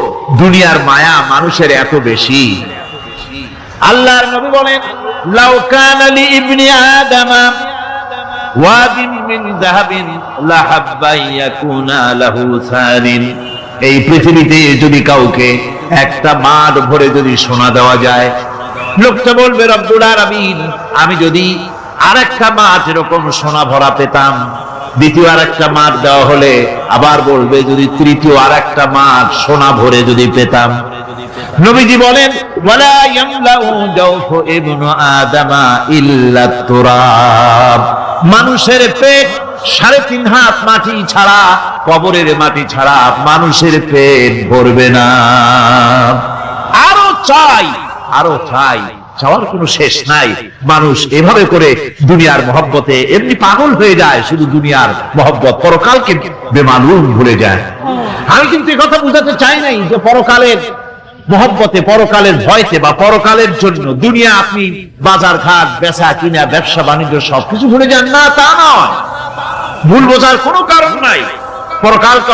দুনিয়ার মায়া মানুষের এত বেশি। আল্লাহর নবী বলেন লাউ কানা লি ইবনি আদামা ওয়াদিন মিন যাহাবিন লাহাব্বা ইয়াকুনা লাহু সারিন, এই পৃথিবীতে যদি কাউকে একটা মাঠ ভরে যদি সোনা দেওয়া যায়, লোকটা বলবে রব্বুল আলামিন, আমি যদি আরেকটা মাঠ এরকম সোনা ভরা পেতাম, দ্বিতীয় আরেকটা মাঠ দেওয়া হলে আবার বলবে যদি তৃতীয় আরেকটা মাঠ সোনা ভরে যদি পেতাম। নবীজি বলেন ওয়ালা ইয়ামলাউ জাওফু ইবনু আদামা ইল্লা তুরাব, মানুষের পেট 3.5 হাত মাটি ছাড়া, কবরের মাটি ছাড়া মানুষের পেট ভরবে না। আরো চাই, আরো চাই, চাওয়ার কোনো শেষ নাই। মানুষ এভাবে করে দুনিয়ার মহব্বতে এমনি পাগল হয়ে যায়, শুধু দুনিয়ার মহব্বত, পরকালকে বেমালুম ভুলে যায়। আমি কিন্তু এই কথা বুঝাতে চাই নাই যে পরকালের মহব্বতে, পরকালের ভয়তে বা পরকালের জন্য দুনিয়া আপনি বাজার ঘাট, বেচা কিনা, ব্যবসা বাণিজ্য সবকিছু ভুলে যান না, তা নয়। ভুল বোঝার কোনো কারণ নাই। পরকালকে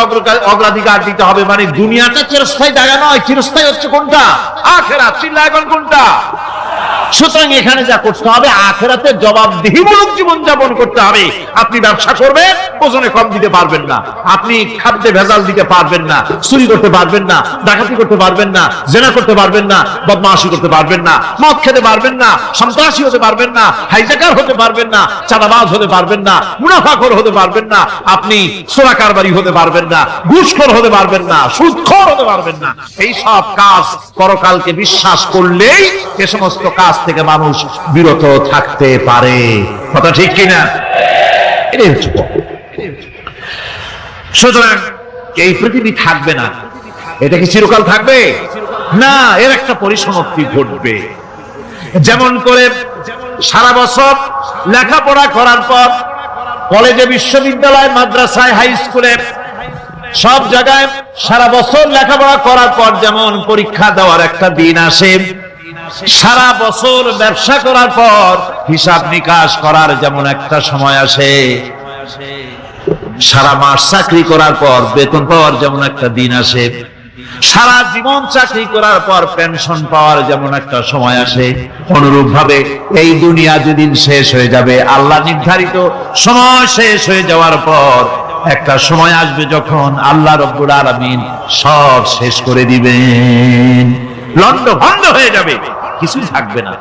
অগ্রাধিকার দিতে হবে, মানে দুনিয়াটা চিরস্থায়ী জায়গা নয়। চিরস্থায়ী হচ্ছে কোনটা? আখিরাত। চিল্লায় এখন কোনটা? সুতরাং এখানে যা করতে হবে, আখিরাতে জবাবদিহিমূলক জীবন যাপন করতে হবে। আপনি ব্যবসা করবেন, ওজনে কম দিতে পারবেন না, আপনি খাদ্যে ভেজাল দিতে পারবেন না, চুরি করতে পারবেন না, ডাকাতি করতে পারবেন না, জেনা করতে পারবেন না, বদমাশি করতে পারবেন না, মদ খেতে পারবেন না, সন্ত্রাসী হতে পারবেন না, হাইজাকার হতে পারবেন না, চাঁদাবাজ হতে পারবেন না, মুনাফাখোর হতে পারবেন না, আপনি চোরা কারবারি হতে পারবেন না, ঘুষখোর হতে পারবেন না, সুদখোর হতে পারবেন না। এই সব কাজ পরকালকে বিশ্বাস করলেই এ সমস্ত কাজ থেকে মানুষ বিরত থাকতে পারে। কথা ঠিক কিনা? সুতরাং এই পৃথিবী থাকবে না, এটা কি চিরকাল থাকবে না? এর একটা পরিসমাপ্তি ঘটবে। যেমন করে সারা বছর লেখাপড়া করার পর কলেজে, বিশ্ববিদ্যালয়, মাদ্রাসায়, হাই স্কুলে, সব জায়গায় সারা বছর লেখাপড়া করার পর যেমন পরীক্ষা দেওয়ার একটা দিন আসে, সারা বছর ব্যবসা করার পর হিসাব নিকাশ করার যেমন একটা সময় আসে, সারা মাস চাকরি করার পর বেতন পাওয়ার যেমন একটা দিন আসে, সারা জীবন চাকরি করার পর পেনশন পাওয়ার যেমন একটা সময় আসে, অনুরূপ ভাবে এই দুনিয়া যেদিন শেষ হয়ে যাবে, আল্লাহ নির্ধারিত সময় শেষ হয়ে যাওয়ার পর একটা সময় আসবে যখন আল্লাহ রব্বুল আলামিন সব শেষ করে দিবেন, লন্ড ভন্ড হয়ে যাবে, কিছু থাকবে না।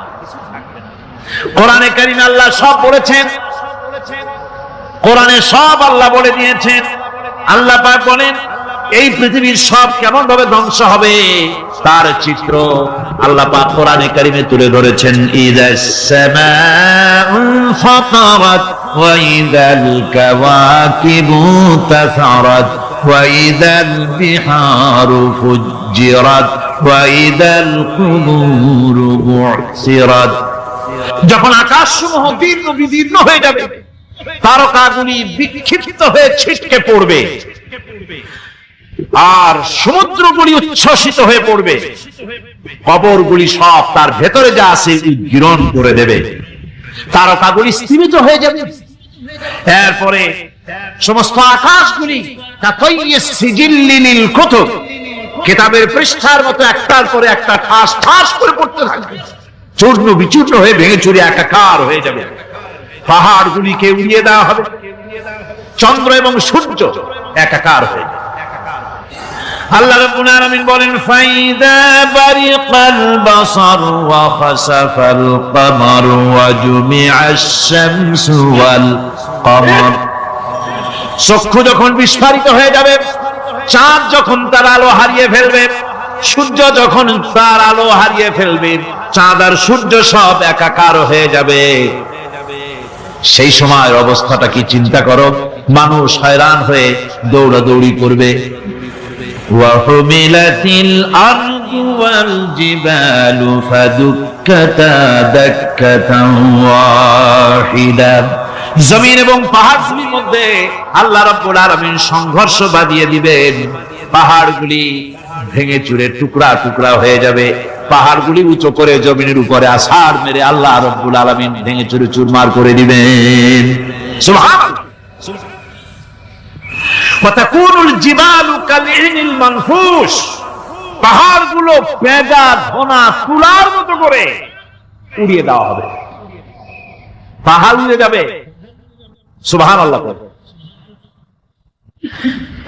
কোরআনে কারীমে আল্লাহ সব বলেছেন, কোরআনে সব আল্লাহ বলে দিয়েছেন। আল্লাহ পাক বলেন এই পৃথিবীর সব কেমন ভাবে ধ্বংস হবে তার চিত্র আল্লাহ পাক কোরআনে কারীমে তুলে ধরেছেন। ইযাস সামাউ ফাতারাত ওয়া ইযাল কাওয়াকিবু তাসারাত ওয়া ইযাল বিহারু ফুজ্জিরাত ওয়া ইযাল কুবুরু বু'সিরাত। যখন আকাশসমূহ দীর্ঘ বিদীর্ণ হয়ে যাবে, তারকাগুলি বিক্ষিপ্ত হয়ে ছিটকে পড়বে, আর সমুদ্রগুলি উচ্ছ্বসিত হয়ে পড়বে, কবরগুলি সব তার ভেতরে যা আছে উদ্গীরণ করে দেবে, তারকাগুলি স্থিমিত হয়ে যাবে। এরপরে সমস্ত আকাশগুলি সিজিল্লিল কুতুব, কিতাবের পৃষ্ঠার মতো একটার পরে একটা ঠাস ঠাস করে পড়তে থাকবে, চূর্ণ বিচূর্ণ হয়ে ভেঙে চুরে একাকার হয়ে যাবে। পাহাড়গুলিকে উড়িয়ে দেওয়া হবে, চন্দ্র এবং সূর্য একাকার হয়ে যাবে। আল্লাহ রাব্বুল আলামিন বলেন ফাইদা বারিকাল বাসার ওয়া খাসাফাল কমার ওয়া জুমিআশ শামসু ওয়াল কমার। চক্ষু যখন বিস্ফারিত হয়ে যাবে, চাঁদ যখন তার আলো হারিয়ে ফেলবে, সূর্য যখন তার আলো হারিয়ে ফেলবে, চাঁদ আর সূর্য সব একাকার হয়ে যাবে, সেই সময়ের অবস্থাটা কি চিন্তা করো। মানুষ হয়রান হয়ে দৌড়াদৌড়ি করবে। ওয়াহুমিলাতিল আরদু ওয়াল জিবালু ফাদুক্কাতা দাক্কাতান ওয়াহিদা। জমিন এবং পাহাড়গুলির মধ্যে আল্লাহ রাব্বুল আলামিন সংঘর্ষ বাঁধিয়ে দিবেন, পাহাড়গুলি ভেঙে চুরে টুকরা টুকরা হয়ে যাবে, পাহাড়গুলি উঁচু করে জমিনের উপরে আছাড় মেরে আল্লাহ রাব্বুল আলামিন ভেঙে চুরে চুরমার করে দিবেন। সুবহানাল্লাহ। ওয়াতাকুনুল জিবালু কালইনিল মানফুস, পাহাড়গুলো পেঁজা ধোনা তুলার মতো করে উড়িয়ে দেওয়া হবে, পাহাড় উড়ে যাবে। সুবহানাল্লাহ।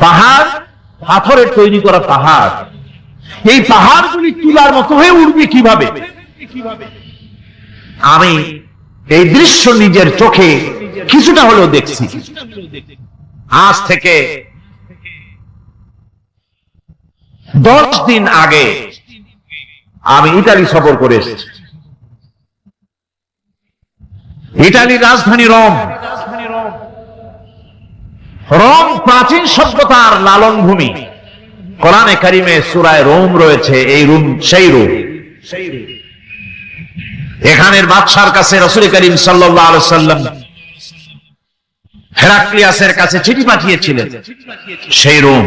পাহাড় পাথরের তৈরি করা পাহাড়, এই পাহাড়গুলি তুলার মতো হয়ে উঠবে কিভাবে? আমি এই দৃশ্য নিজের চোখে কিছুটা হলেও দেখছি। আজ থেকে 10 দিন আগে আমি ইতালি সফর করে এসেছি। ইতালির রাজধানী রোম। রোম প্রাচীন সভ্যতার লালন ভূমি। কোরআনে কারিমে সূরায়ে রোম রয়েছে, এই রোম সেই রোম। এখানের বাদশার কাছে রাসূল করিম সাল্লাল্লাহু আলাইহি ওয়াসাল্লাম হেরাক্লিয়াসের কাছে চিঠি পাঠিয়েছিলেন, সেই রোম।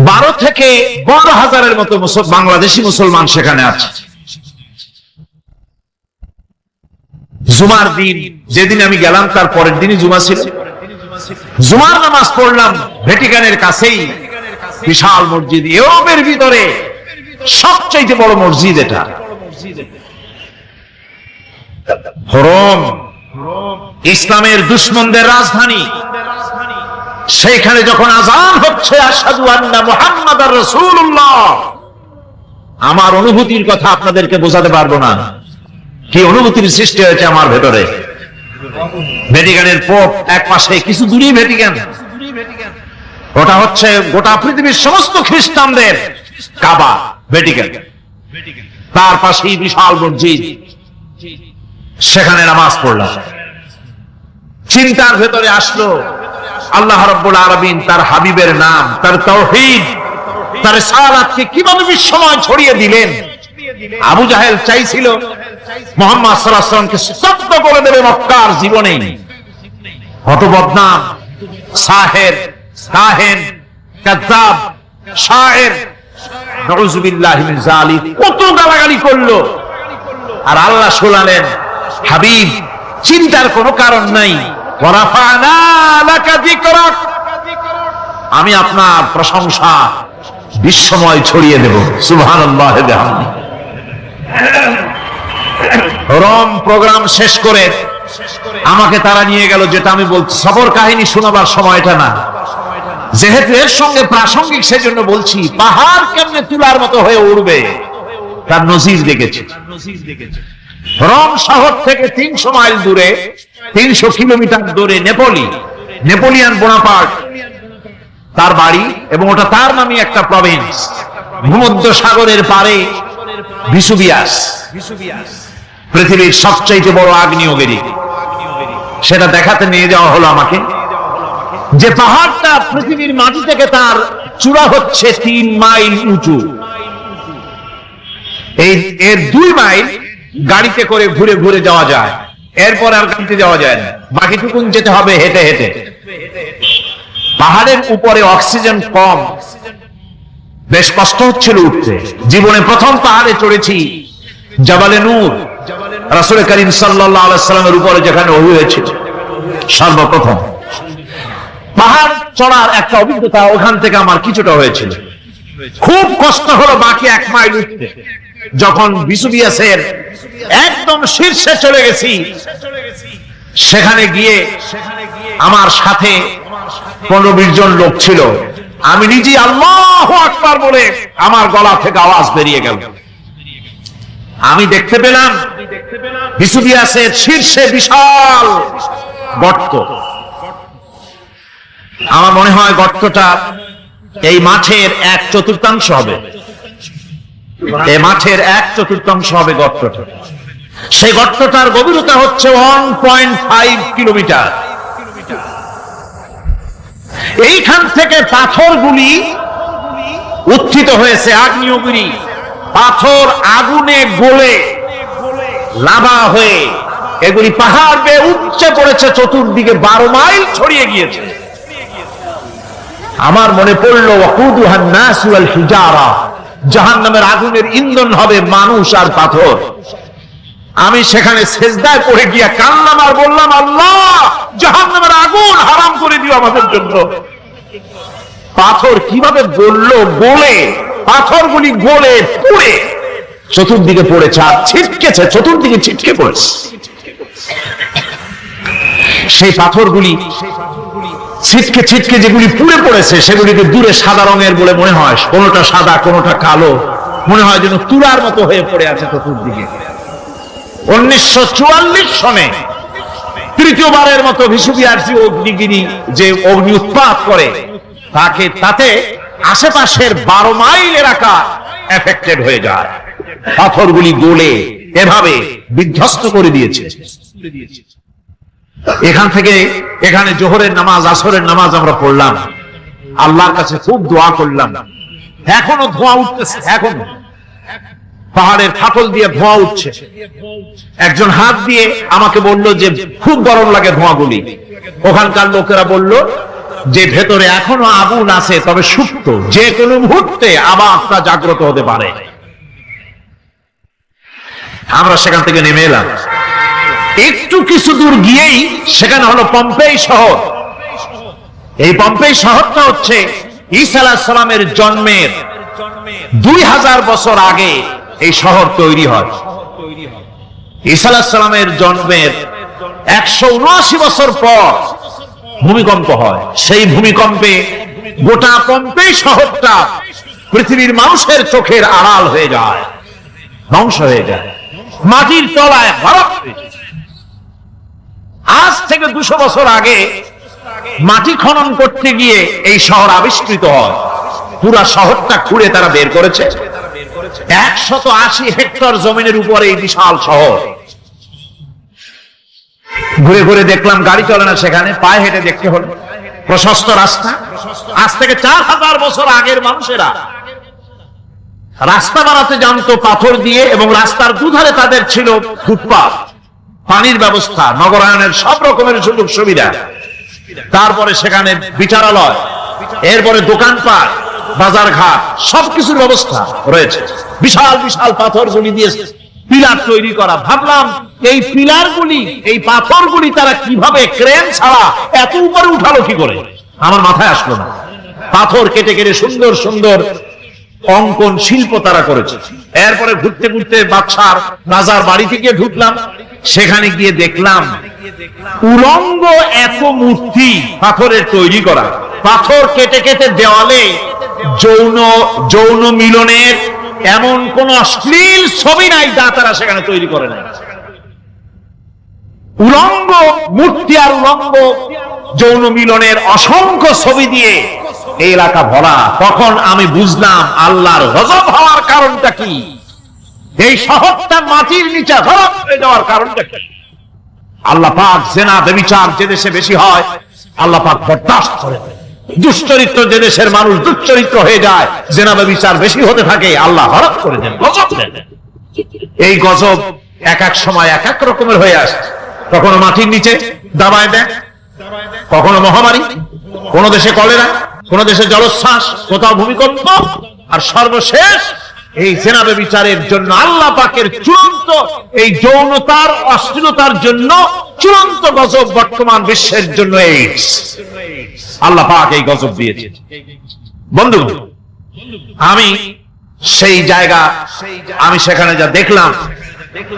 12 থেকে 12,000-এর মতো বাংলাদেশি মুসলমান সেখানে আছে। জুমার দিন, যেদিন আমি গেলাম তার পরের দিনই জুমা ছিল। জুমার নামাজ পড়লাম ভ্যাটিকানের কাছেই বিশাল মসজিদ, ইউরোপের ভিতরে সবচেয়ে বড় মসজিদ এটা। রোম ইসলামের দুশমনদের রাজধানী। সেইখানে যখন আযান হচ্ছে আশহাদু আন্না মুহাম্মাদার রাসূলুল্লাহ, আমার অনুভূতির কথা আপনাদেরকে বোঝাতে পারবো না, কি অনুভূতির সৃষ্টি হয়েছে আমার ভেতরে। ভ্যাটিকানের পোপ এক পাশে, কিছু দূরেই ভ্যাটিকান। ওটা হচ্ছে গোটা পৃথিবীর সমস্ত খ্রিস্টানদের কাবা, ভ্যাটিকান। তার পাশেই বিশাল মসজিদ, সেখানে নামাজ পড়লাম। চিন্তার ভেতরে আসলো আল্লাহ রাব্বুল আলামিন তার হাবিবের নাম, তার তাওহীদ, তার রিসালাতকে কিভাবে বিশ্বময় ছড়িয়ে দিলেন। আবু জাহেল চাইছিল মুহাম্মদ সাল্লাল্লাহু আলাইহি ওয়াসাল্লামকে স্তব্ধ করে দেবে মক্কার জীবনে। কত বদনাম, সাহের, কাহেন, কাযযাব, শায়ের, নাউযুবিল্লাহি মিন যালিক, কত গালাগালি করলো। আর আল্লাহ শোনালেন, হাবিব চিন্তার কোনো কারণ নাই, ওয়ারাফা'না লাকা যিকরাক, আমি আপনার প্রশংসা বিশ্বময় ছড়িয়ে দেব। সুবহানাল্লাহি ওয়া বিহামদিহি। রোম প্রোগ্রাম শেষ করে আমাকে তারা নিয়ে গেল, যেটা আমি বলছি সফর কাহিনী শোনাবার সময়টা না, যেহেতু এর সঙ্গে প্রাসঙ্গিক সেজন্য বলছি। পাহাড় কেমনে তুলার মতো হয়ে উঠবে তার নজির দেখেছি। রোম শহর থেকে 300 মাইল দূরে, 300 কিলোমিটার দূরে নেপোলিয়ান বোনাপার্ট তার বাড়ি, এবং ওটা তার নামে একটা প্রভিন্স। ভূমধ্য সাগরের পারে ভিসুভিয়াস, পৃথিবীর সবচেয়ে বড় আগ্নেয়গিরি। সেটা দেখাতে নিয়ে যাওয়া হলো আমাকে। যে পাহাড়টা পৃথিবীর মাটি থেকে তার চূড়া হচ্ছে 3 মাইল উঁচু। এর 2 মাইল গাড়িতে করে ঘুরে ঘুরে যাওয়া যায়, এরপর আর গাড়িতে যাওয়া যায় না, বাকিটুকুন যেতে হবে হেঁটে হেঁটে। পাহাড়ের উপরে অক্সিজেন কম, বেশ কষ্ট হচ্ছিল উঠতে। জীবনে প্রথম পাহাড়ে চড়েছি জাবালে নূর, রাসূল করিম সাল্লাল্লাহু আলাইহি ওয়াসাল্লামের উপরে যেখানে ওহী হয়েছিল সর্বপ্রথম। পাহাড় চড়ার একটা অভিজ্ঞতা ওখান থেকে আমার কিছুটা হয়েছিল। খুব কষ্ট হলো বাকি 1 মাইল উঠতে। যখন ভিসুভিয়াসের একদম শীর্ষে চলে গেছি, সেখানে গিয়ে আমার সাথে 15-20 জন লোক ছিল। আমি নিজে আল্লাহু আকবার বলে আমার গলা থেকে আওয়াজ বেরিয়ে গেল। আমি দেখতে পেলাম ভিসুভিয়াসের শীর্ষে বিশাল গর্ত। আমার মনে হয় গর্তটা এই মাঠের 1/4 হবে। এই মাঠের 1/4 হবে গর্তটা। সেই গর্তটার গভীরতা হচ্ছে 1.5 কিলোমিটার। এইখান থেকে পাথরগুলি উত্থিত হয়েছে, আগ্নেয়গিরি। পাথর আগুনে গলে লাভা হয়ে এগুলি পাহাড় বেয়ে উপচে পড়েছে, চতুর্দিকে 12 মাইল ছড়িয়ে গিয়েছে। আমার মনে পড়লো ওয়াকুদুহান নাস ওয়াল হিজারা, জাহান্নামের আগুনের ইন্ধন হবে মানুষ আর পাথর। আমি সেখানে সেজদায় পড়ে গিয়ে কান্নাম আর বললাম, আল্লাহ জাহান্নামের আগুন হারাম করে দিও আমাদের জন্য। পাথর কিভাবে গললো, গলে পাথরগুলি গলে পুড়ে চতুর্দিকে পড়েছে, আর ছিটকেছে, চতুর্দিকে ছিটকে পড়েছে। সেই পাথরগুলি ছিটকে ছিটকে যেগুলি পুড়ে পড়েছে, সেগুলিকে দূরে সাদা রঙের বলে মনে হয়। কোনোটা সাদা, কোনোটা কালো, মনে হয় যেন তুলার মতো হয়ে পড়ে আছে চতুর্দিকে। 1944 সনে তৃতীয়বারের মতো ভিসুবিআরসি অগ্নিগিরি যে অগ্নি উৎপাত করে তাতে আশেপাশের 12 মাইল এলাকা এফেক্টেড হয়ে যায়। পাথরগুলি গলে এভাবে বিধ্বস্ত করে দিয়েছে। এখান থেকে এখানে জোহরের নামাজ, আসরের নামাজ আমরা পড়লাম, আল্লাহর কাছে খুব দোয়া করলাম। এখনো ধোঁয়া উঠতেছে, এখনো পাহাড়ের ফাটল দিয়ে ধোঁয়া উঠছে। একজন হাত দিয়ে আমাকে বলল যে খুব গরম লাগে ধোঁয়াগুলি। ওখানকার লোকেরা বলল যে ভেতরে এখনো আগুন আছে, তবে সুপ্ত, যে কোনো মুহূর্তে আবার তা জাগ্রত হতে পারে। আমরা সেখান থেকে নেমে এলাম। একটু কিছু দূর গিয়েই সেখানে হলো পম্পেই শহর। এই পম্পেই শহরটা হচ্ছে ঈসা আলাইহিস সালামের জন্মের 2000 বছর আগে এই শহর তৈরি হয়। ঈসা আলাইহিস সালামের জন্মের 179 বছর পর ভূমিকম্প হয়। সেই ভূমিকম্পে গোটা পম্পেই শহরটা পৃথিবীর মানুষের চোখের আড়াল হয়ে যায়, ধ্বংস হয়ে যায়, মাটির তলায় বরফ হয়ে যায়। আজ থেকে 200 বছর আগে মাটি খনন করতে গিয়ে এই শহর আবিষ্কৃত হয়। পুরা শহরটা খুঁড়ে তারা বের করেছে। 180 হেক্টর জমিনের উপরে এই বিশাল শহর। ঘুরে ঘুরে দেখলাম, গাড়ি চলে না সেখানে, পায়ে হেঁটে দেখতে হলো। প্রশস্ত রাস্তা। আজ থেকে 4000 বছর আগের মানুষেরা রাস্তা বানাতে জানতো পাথর দিয়ে, এবং রাস্তার দুধারে তাদের ছিল ফুটপাত, পানির ব্যবস্থা, নগরায়নের সব রকমের সুযোগ সুবিধা। তারপরে সেখানে বিচারালয়, এরপরে দোকানপাট, বাজার ঘাট, সবকিছুর ব্যবস্থা রয়েছে। বিশাল বিশাল পাথরগুলি দিয়ে পিলার তৈরি করা। ভাবলাম এই পিলারগুলি, এই পাথরগুলি তারা কিভাবে ক্রেন ছাড়া এত উপরে উঠালো কি করে, আমার মাথায় আসলো না। পাথর কেটে কেটে সুন্দর সুন্দর অঙ্কন শিল্প তারা করেছে। এরপরে ঘুরতে ঘুরতে বাদশার রাজার বাড়িতে গিয়ে ঢুকলাম। সেখানে গিয়ে দেখলাম উলঙ্গ এত মূর্তি পাথরের তৈরি করা। পাথর কেটে কেটে দেওয়ালে যৌন মিলনের এমন কোন অশ্লীল ছবি নাই যা তারা সেখানে তৈরি করে নাই। উলঙ্গ মূর্তি আর উলঙ্গ যৌন মিলনের অসংখ্য ছবি দিয়ে এই এলাকা ভরা। তখন আমি বুঝলাম আল্লাহর গজব হওয়ার কারণটা কি, এই শহরটা মাটির নিচে ধরপ হয়ে যাওয়ার কারণটা কি। আল্লাহ পাক জেনা ব্যভিচার যে দেশে বেশি হয় আল্লাহ পাক বরদাস্ত করে। দুশ্চরিত্র যে দেশের মানুষ দুশ্চরিত্র হয়ে যায়, জেনা ব্যভিচার বেশি হতে থাকে, আল্লাহ হরপ করে দেন, গজব দেন। এই গজব এক এক সময় এক এক রকমের হয়ে আসে। কখনো মাটির নিচে দাবায় দেয়, কখনো মহামারী, কোন দেশে কলেরা, কোন দেশে জলোচ্ছ্বাস, কোথাও ভূমিকম্প, আর সর্বশেষ এই জেনা ব্যভিচারের জন্য আল্লাহ পাকের চূড়ান্ত, এই যৌনতার অশ্লীলতার জন্য চূড়ান্ত গজব বর্তমান বিশ্বের জন্য এইডস। আল্লাহ পাক এই গজব দিয়েছে। বন্ধু, আমি সেই জায়গা, আমি সেখানে যা দেখলাম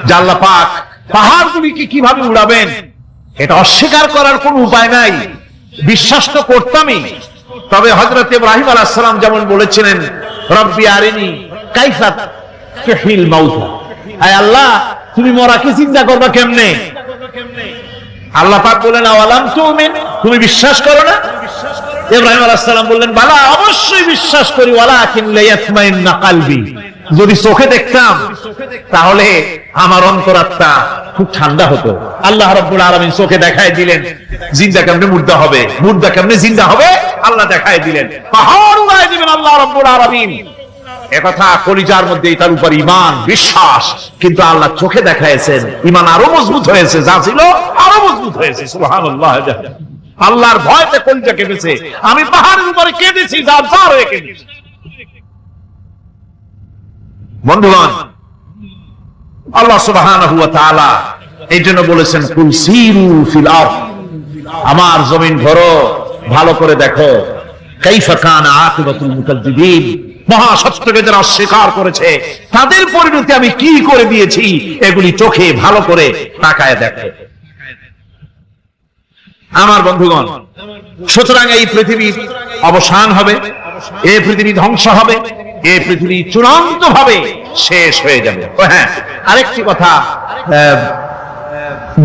যে আল্লাহ পাক পাহাড়গুলিকে কিভাবে উড়াবেন, এটা অস্বীকার করার কোন উপায় নাই। বিশ্বাস তো করতামই, তবে হযরত ইব্রাহিম আলাইহিস সালাম যেমন বলেছিলেন, রব্বি আরিনি কাইফা তুহিল মাউতা, আয় আল্লাহ তুমি মরাকে চিন্তা করবা কেমনে। আল্লাহ পাক বলেন আওয়ালাম তুমিন, তুমি বিশ্বাস করো না? ইব্রাহিম আলাইহিস সালাম বললেন বালা, অবশ্যই বিশ্বাস করি, ওয়ালাকিন লিয়াতমাইন্না কলবি, যদি চোখে দেখতাম তাহলে আমার অন্তরাত্মা খুব ঠান্ডা হতো। আল্লাহ রাব্বুল আলামিন চোখে দেখায় দিলেন জিন্দা কেমনে মুর্দা হবে, মুর্দা কেমনে জিন্দা হবে, আল্লাহ দেখায় দিলেন। পাহাড় উড়ায় দিবেন আল্লাহ রাব্বুল আলামিন। একথা কলিজার মধ্যে তার উপর ঈমান বিশ্বাস, কিন্তু আল্লাহ চোখে দেখাইছেন, ঈমান আরো মজবুত হয়েছে, যা ছিল আরো মজবুত হয়েছে। সুবহানাল্লাহ। আল্লাহর ভয়তে কলিজা কেঁদেছে। আমি পাহাড়ের উপরে কেঁদেছি, যা জার হয়ে কেঁদেছি। বন্ধুগণ, আল্লাহ সুবহানাহু ওয়া তাআলা এই জন্য বলেছেন কুল সিরু ফিল আরদ, আমার জমিন ঘোরো, ভালো করে দেখো, কাইফা কানা আকিবাতুল মুকাজ্জিবিন, মহাসত্যকে যারা অস্বীকার করেছে তাদের পরিণতি আমি কি করে দিয়েছি, এগুলি চোখে ভালো করে তাকায় দেখো। আমার বন্ধুগণ, সুতরাং এই পৃথিবীর অবসান হবে, এই পৃথিবী ধ্বংস হবে, এই পৃথিবী চূড়ান্ত ভাবে শেষ হয়ে যাবে। হ্যাঁ, আরেকটি কথা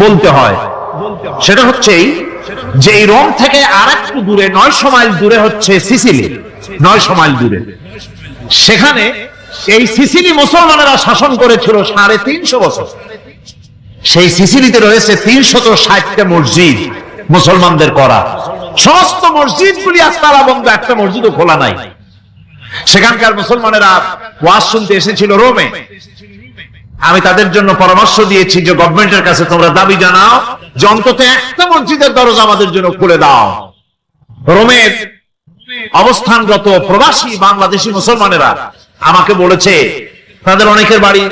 বলতে হয়, সেটা হচ্ছে যে এই রোম থেকে আর একটু দূরে 900 মাইল দূরে হচ্ছে সিসিলি। 900 মাইল দূরে, সেখানে এই সিসিলি মুসলমানেরা শাসন করেছিল 350 বছর। সেই সিসিলিতে রয়েছে 360টা মসজিদ মুসলমানদের করা। সমস্ত মসজিদগুলি আজ তালা বন্ধ, একটা মসজিদও খোলা নাই। সেখানকার মুসলমানেরা ওয়াজ শুনতে এসেছিল রোমে। আমি তাদের জন্য পরামর্শ দিয়েছি যে গভর্নমেন্টের কাছে তোমরা দাবি জানাও যে অন্তত একটা মসজিদের দরজা আমাদের জন্য খুলে দাও। রোমের অবস্থানরত প্রবাসী বাংলাদেশি মুসলমানেরা আমাকে বলেছে, তাদের অনেকের বাড়ি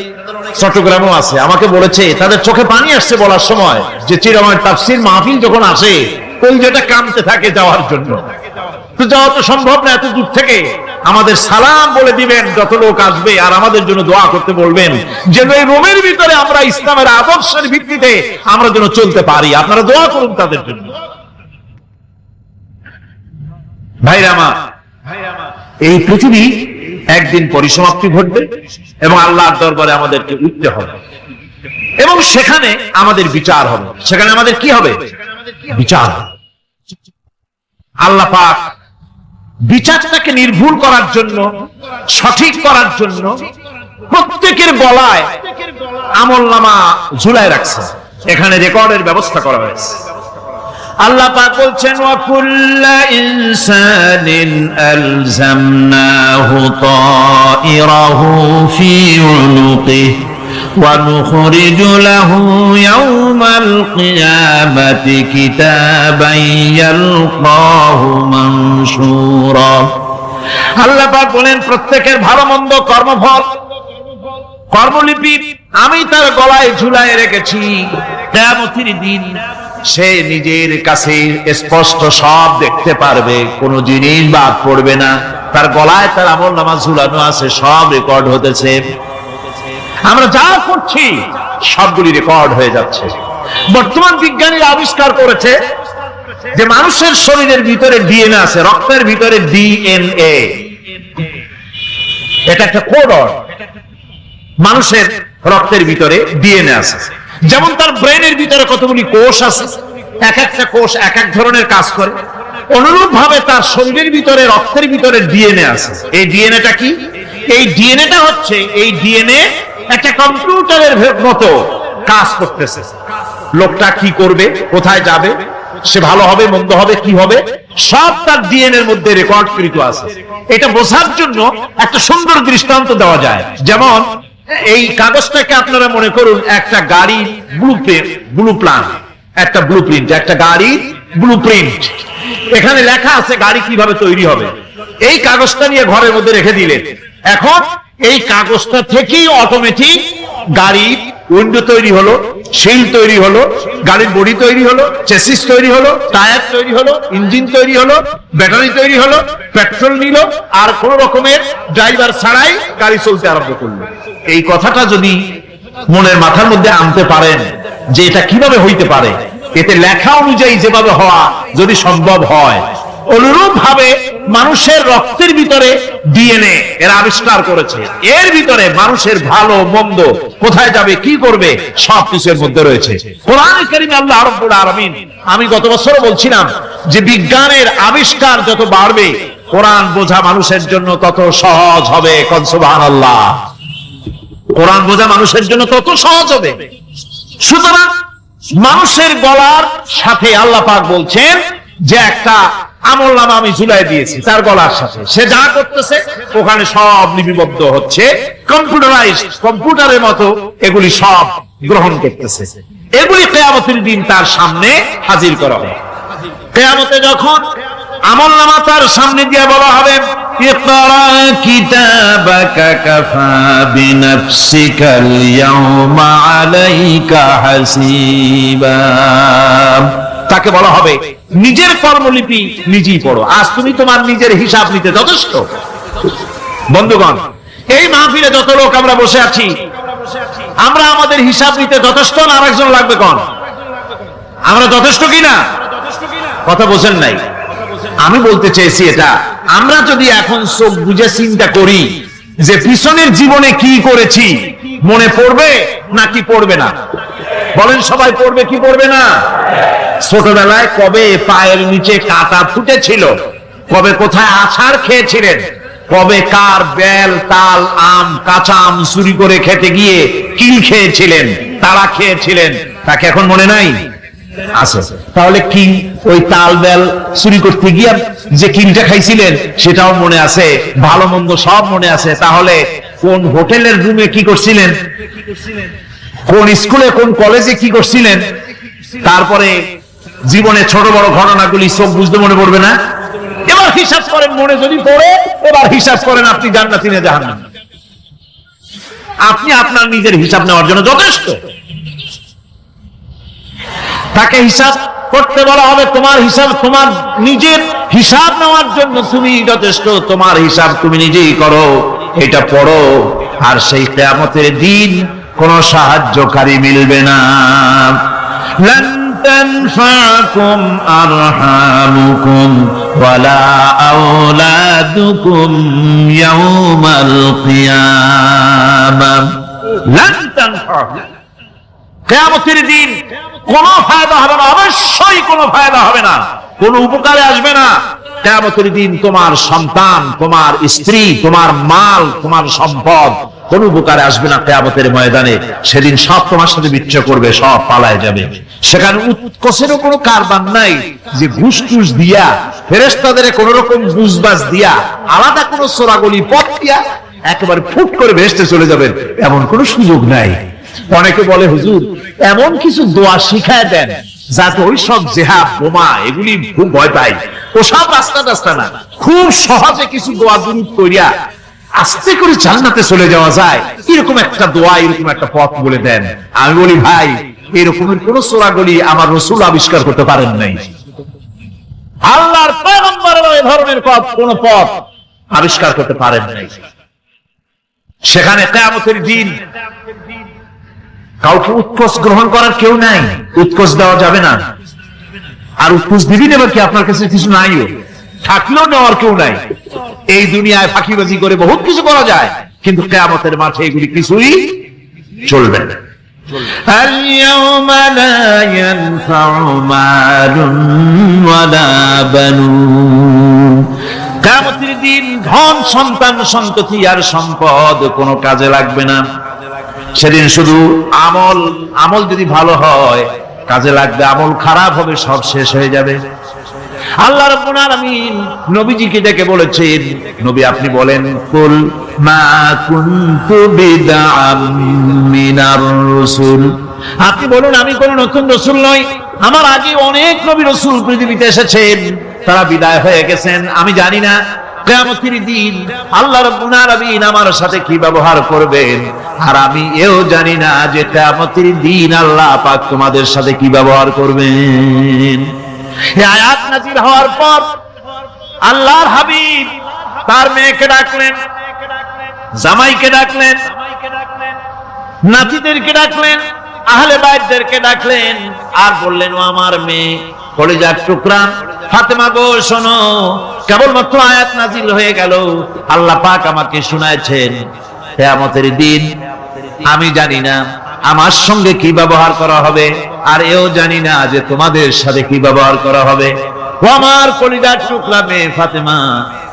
চট্টগ্রামও আছে, আমাকে বলেছে তাদের চোখে পানি আসছে বলার সময় যে চিরময় তাফসীর মাহফিল যখন আসে কলজেটা কামতে থাকে যাওয়ার জন্য। তো যাওয়া তো সম্ভব না এত দূর থেকে, আমাদের সালাম বলে দিবেন যত লোক আসবে, আর আমাদের জন্য দোয়া করতে বলবেন যে এই রোমের ভিতরে আমরা ইসলামের আদর্শের ভিত্তিতে আমরা যেন চলতে পারি। আপনারা দোয়া করুন তাদের জন্য। ভাইরা আমার, এই পৃথিবী একদিন পরিসমাপ্তি ঘটবে এবং আল্লাহর দরবারে আমাদেরকে উঠতে হবে এবং সেখানে আমাদের বিচার হবে। সেখানে আমাদের কি হবে? বিচার। আল্লাহ পাক বিচারটাকে নির্ভুল করার জন্য, সঠিক করার জন্য প্রত্যেকের গলায় আমলনামা ঝুলায় রাখছে। এখানে রেকর্ডের ব্যবস্থা করা হয়েছে। আল্লাহ পাক বলছেন, ওয়া কুল্লা ইনসানিন আলজামনাহু তাইরাহু ফি উনুকিহি ওয়া নুখরিজু লাহু ইয়াওমাল কিয়ামাতি কিতাবান ইয়ালকাহু মানশুরা। আল্লাহ পাক বলেন, প্রত্যেকের ভালো মন্দ কর্মফল, কর্মলিপি আমি তার গলায় ঝুলায় রেখেছি। কিয়ামতের দিন সে নিজের কাছে স্পষ্ট সব দেখতে পারবে, কোনো জিনিস বাদ পড়বে না। তার গলায় তার আমলনামা ঝুলানো আছে, সব রেকর্ড হতেছে। আমরা যা করছি সবগুলি রেকর্ড হয়ে যাচ্ছে। বর্তমান বিজ্ঞানীরা আবিষ্কার করেছে যে মানুষের শরীরের ভিতরে ডিএনএ আছে, রক্তের ভিতরে ডিএনএ, এটা একটা কোড। মানুষের রক্তের ভিতরে ডিএনএ আছে। যেমন তার ব্রেনের ভিতরে কতগুলি কোষ আছে, এক একটা কোষ এক এক ধরনের কাজ করে, অনুরূপ ভাবে তার শরীরের ভিতরে রক্তের ভিতরে ডিএনএ আছে। এই ডিএনএটা কি? এই ডিএনএটা হচ্ছে, এই ডিএনএ একটা কম্পিউটারের মতো কাজ করতেছে। লোকটা কি করবে, কোথায় যাবে, সে ভালো হবে মন্দ হবে কি হবে, সব তার ডিএনএ এর মধ্যে রেকর্ডকৃত আছে। এটা বোঝার জন্য একটা সুন্দর দৃষ্টান্ত দেওয়া যায়। যেমন এই কাগজটাকে আপনারা মনে করুন একটা গাড়ির একটা ব্লুপ্রিন্ট, একটা গাড়ির ব্লুপ্রিন্ট। এখানে লেখা আছে গাড়ি কিভাবে তৈরি হবে। এই কাগজটা নিয়ে ঘরের মধ্যে রেখে দিলেন। এখন এই কাগজটা থেকেই অটোমেটিক গাড়ির উইন্ডো তৈরি হলো, শিল তৈরি হলো, গাড়ির বডি তৈরি হলো, চেসিস তৈরি হলো, টায়ার তৈরি হলো, ইঞ্জিন তৈরি হলো, ব্যাটারি তৈরি হলো, পেট্রোল নিল, আর কোন রকমের ড্রাইভার ছাড়াই গাড়ি চলতে আরম্ভ করলো। এই কথাটা যদি মনের মাথার মধ্যে আনতে পারেন যে এটা কিভাবে হইতে পারে, এতে লেখা অনুযায়ী যেভাবে হওয়া যদি সম্ভব হয়, অনুরূপ ভাবে মানুষের রক্তের ভিতরে ডিএনএ এর আবিষ্কার করেছে। এর ভিতরে মানুষের ভালো মন্দ, কোথায় যাবে কি করবে, সবকিছুর মধ্যে রয়েছে। কোরআন কারীমে আল্লাহ রাব্বুল আলামিন, আমি গত বছর বলছিলাম যে বিজ্ঞানের আবিষ্কার যত বাড়বে কোরআন বোঝা মানুষের জন্য তত সহজ হবে। কোন সুবহানাল্লাহ। কোরআন বোঝা মানুষের জন্য তত সহজ হবে। সুতরাং মানুষের গলার সাথে আল্লাহ পাক বলছেন যে একটা আমলনামা আমি ঝুলাই দিয়েছি তার গলার সাথে, সে যা করতেছে ওখানে সব লিপিবদ্ধ হচ্ছে, কম্পিউটারাইজড, কম্পিউটারের মতো এগুলি সব গ্রহণ করতেছে। এগুলি কিয়ামতের দিন তার সামনে হাজির করা হবে। কিয়ামতে যখন আমলনামা তার সামনে দিয়ে বলা হবে, ইকরা কিতাবাকা কাফা বিনাফসিকাল ইয়াওমা আলাইকা হাসিবা, তাকে বলা হবে নিজের কর্মলিপি নিজেই পড়ো, আজ তুমি তোমার নিজের হিসাব নিতে যথেষ্ট। বন্ধুগণ, এই মাহফিলে যত লোক আমরা বসে আছি, আমরা আমাদের হিসাব নিতে যথেষ্ট না আরেকজন লাগবে? কোন আমরা যথেষ্ট কিনা? কথা বোঝেন নাই। আমি বলতে চেয়েছি এটা, আমরা যদি এখন চোখ বুঝে চিন্তা করি যে পিছনের জীবনে কি করেছি মনে পড়বে নাকি পড়বে না? বলেন সবাই, পড়বে কি পড়বে না? ছোটবেলায় কবে পায়ের নিচে কাঁটা ফুটেছিল, কবে কোথায় আছাড় খেয়েছিলেন, কবে কার বেল তাল আম কাঁচা আম চুরি করে খেতে গিয়ে কিল খেয়েছিলেন, তারা খেয়েছিলেন, তাকে এখন মনে নাই? আছে। তাহলে কি ওই তাল বেল চুরি করতে গিয়ে যে কিলটা খাইছিলেন সেটাও মনে আছে, ভালো মন্দ সব মনে আছে। তাহলে কোন হোটেলের রুমে কি করছিলেন, কোন স্কুলে কোন কলেজে কি করছিলেন, তারপরে জীবনে ছোট বড় ঘটনাগুলি সব বুঝতে মনে পড়বে না? এবার হিসাব করেন, মনে যদি পড়ে এবার হিসাব করেন আপনি জান্নাতি না জাহান্নামী। আপনি আপনার নিজের হিসাব নেওয়ার জন্য যথেষ্ট। তাকে হিসাব করতে বলা হবে, তোমার হিসাব, তোমার নিজের হিসাব নেওয়ার জন্য তুমি যথেষ্ট, তোমার হিসাব তুমি নিজেই করো, এটা পড়ো। আর সেই কিয়ামতের দিন কোন সাহায্যকারী মিলবে না। লান তানফাকুম আরহামুকুম ওয়ালা আওলাদুকুম ইয়াউমাল কিয়ামাহ। লান তানফাকুম, কিয়ামতের দিন কোনো ফায়দা হবে না, অবশ্যই কোনো ফায়দা হবে না, কোনো উপকারে আসবে না। কিয়ামতের দিন তোমার সন্তান, তোমার স্ত্রী, তোমার মাল, তোমার সম্পদ কোন উপকারে আসবে না কিয়ামতের ময়দানে। সেদিন সব তোমার সাথে বিচ্ছেদ করবে, সব পালায় যাবে। সেখানে উৎকোষেরও কোনো কারবার নাই যে ঘুষ টুস দিয়া, ফেরেশতাদের কোন রকম বুঝবাজ দিয়া, আলাদা কোন চোরাগলি পথ দিয়া একেবারে ফুট করে ভেস্তে চলে যাবেন, এমন কোন সুযোগ নাই। অনেকে বলে হুজুর এমন কিছু দোয়া শিখায় দেন যাতে ওই সব জেহাদ বোমা এগুলি খুব ভয় পাই, ওসব রাস্তা না, খুব সহজে কিছু দোয়া দুরূদ করিয়া আস্তে করে জান্নাতে চলে যাওয়া যায়, এরকম একটা দোয়া, এরকম একটা পথ বলে দেন। আমি বলি ভাই, এরকমের কোন চোরাগলি আমার রাসূল আবিষ্কার করতে পারেন নাই। আল্লাহর পয়গম্বরের এই ধরনের পথ, কোন পথ আবিষ্কার করতে পারেন নাই। সেখানে কিয়ামতের দিন কাউকে উৎকোষ গ্রহণ করার কেউ নাই, উৎকোষ দেওয়া যাবে না। আর উৎকোষ দিবি নেবার কি, আপনার কাছে কিছু নাইও, থাকলেও নেওয়ার কেউ নাই। এই দুনিয়ায় ফাঁকিবাজি করে বহুত কিছু করা যায়, কিন্তু কিয়ামতের মাঠে এগুলি কিছুই চলবে না। اليوم لا ينفع مال ولا بنون। কিয়ামতের দিন ধন সন্তান সন্ততি আর সম্পদ কোনো কাজে লাগবে না। সেদিন শুধু আমল যদি ভালো হয় কাজে লাগবে, আমল খারাপ হবে সব শেষ হয়ে যাবে। আল্লাহ রাব্বুল আলামিন নবীজিকে ডেকে বলেছেন, নবী আপনি বলেন, কুল মা কুনতু বিদআম মিনার রাসূল, আপনি বলুন আমি কোন নতুন রাসূল নই, আমার আগে অনেক নবী রাসূল পৃথিবীতে এসেছেন, তারা বিদায় হয়ে গেছেন। আমি জানি না কিয়ামতের দিন আল্লাহ রাব্বুল আলামিন আমার সাথে কি ব্যবহার করবেন, আর আমি এও জানি না যে কিয়ামতের দিন আল্লাহ পাক তোমাদের সাথে কি ব্যবহার করবেন। এই আয়াত নাযিল হওয়ার পর আল্লাহর হাবিব তার মেয়েকে ডাকলেন, জামাইকে ডাকলেন, নাতিদেরকে ডাকলেন, আহলে বাইতদেরকে ডাকলেন, আর বললেন, ও আমার মেয়ে কলিজার টুকরা ফাতেমা গো শোনো, কেবলমাত্র আয়াত নাযিল হয়ে গেল, আল্লাহ পাক আমাকে শুনাইছেন কিয়ামতের দিন আমি জানি না আমার সঙ্গে কি ব্যবহার করা হবে, আর এও জানি না যে তোমাদের সাথে কি ব্যবহার করা হবে। ও আমার কলিজার টুকরা মেয়ে ফাতেমা,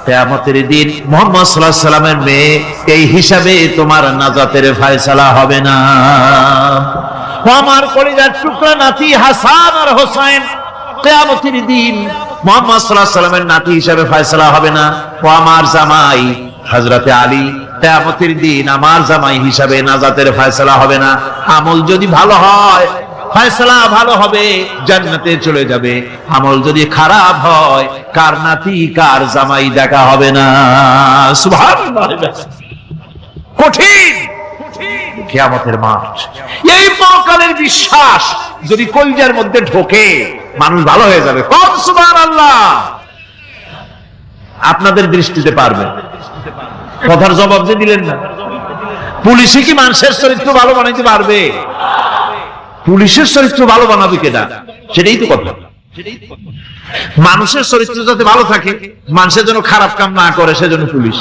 কিয়ামতের দিন মুহাম্মদ সাল্লাল্লাহু আলাইহি সাল্লামের মেয়ে, এই হিসাবে তোমার নাজাতের ফয়সালা হবে না। ও আমার কলিজার টুকরা নাতি হাসান আর হোসেন, কিয়ামতের দিন মুহাম্মদ সাল্লাল্লাহু আলাইহি সাল্লামের নাতি হিসাবে ফয়সালা হবে না। ও আমার জামাই হযরতে আলী, কিয়ামতের দিন আমার জামাই হিসাবে নাজাতের ফয়সালা হবে না। আমল যদি ভালো হয় ফয়সালা ভালো হবে, জান্নাতে চলে যাবে। আমল যদি খারাপ হয় কার নাতি কার জামাই দেখা হবে না। সুবহানাল্লাহ, কঠিন কিয়ামতের মাঠ। এই পরকালের বিশ্বাস যদি কলিজার মধ্যে ঢোকে মানুষ ভালো হয়ে যাবে। সুবহানাল্লাহ। আপনাদের দৃষ্টিতে পারবে, কথার জবাব যে দিলেন না। পুলিশে কি মানুষের চরিত্র ভালো বানাইতে পারবে? পুলিশের চরিত্র ভালো বানাবে কেনা, সেটাই তো কথা। মানুষের চরিত্র যাতে ভালো থাকে, মানুষের জন্য খারাপ কাম না করে সেজন্য পুলিশ,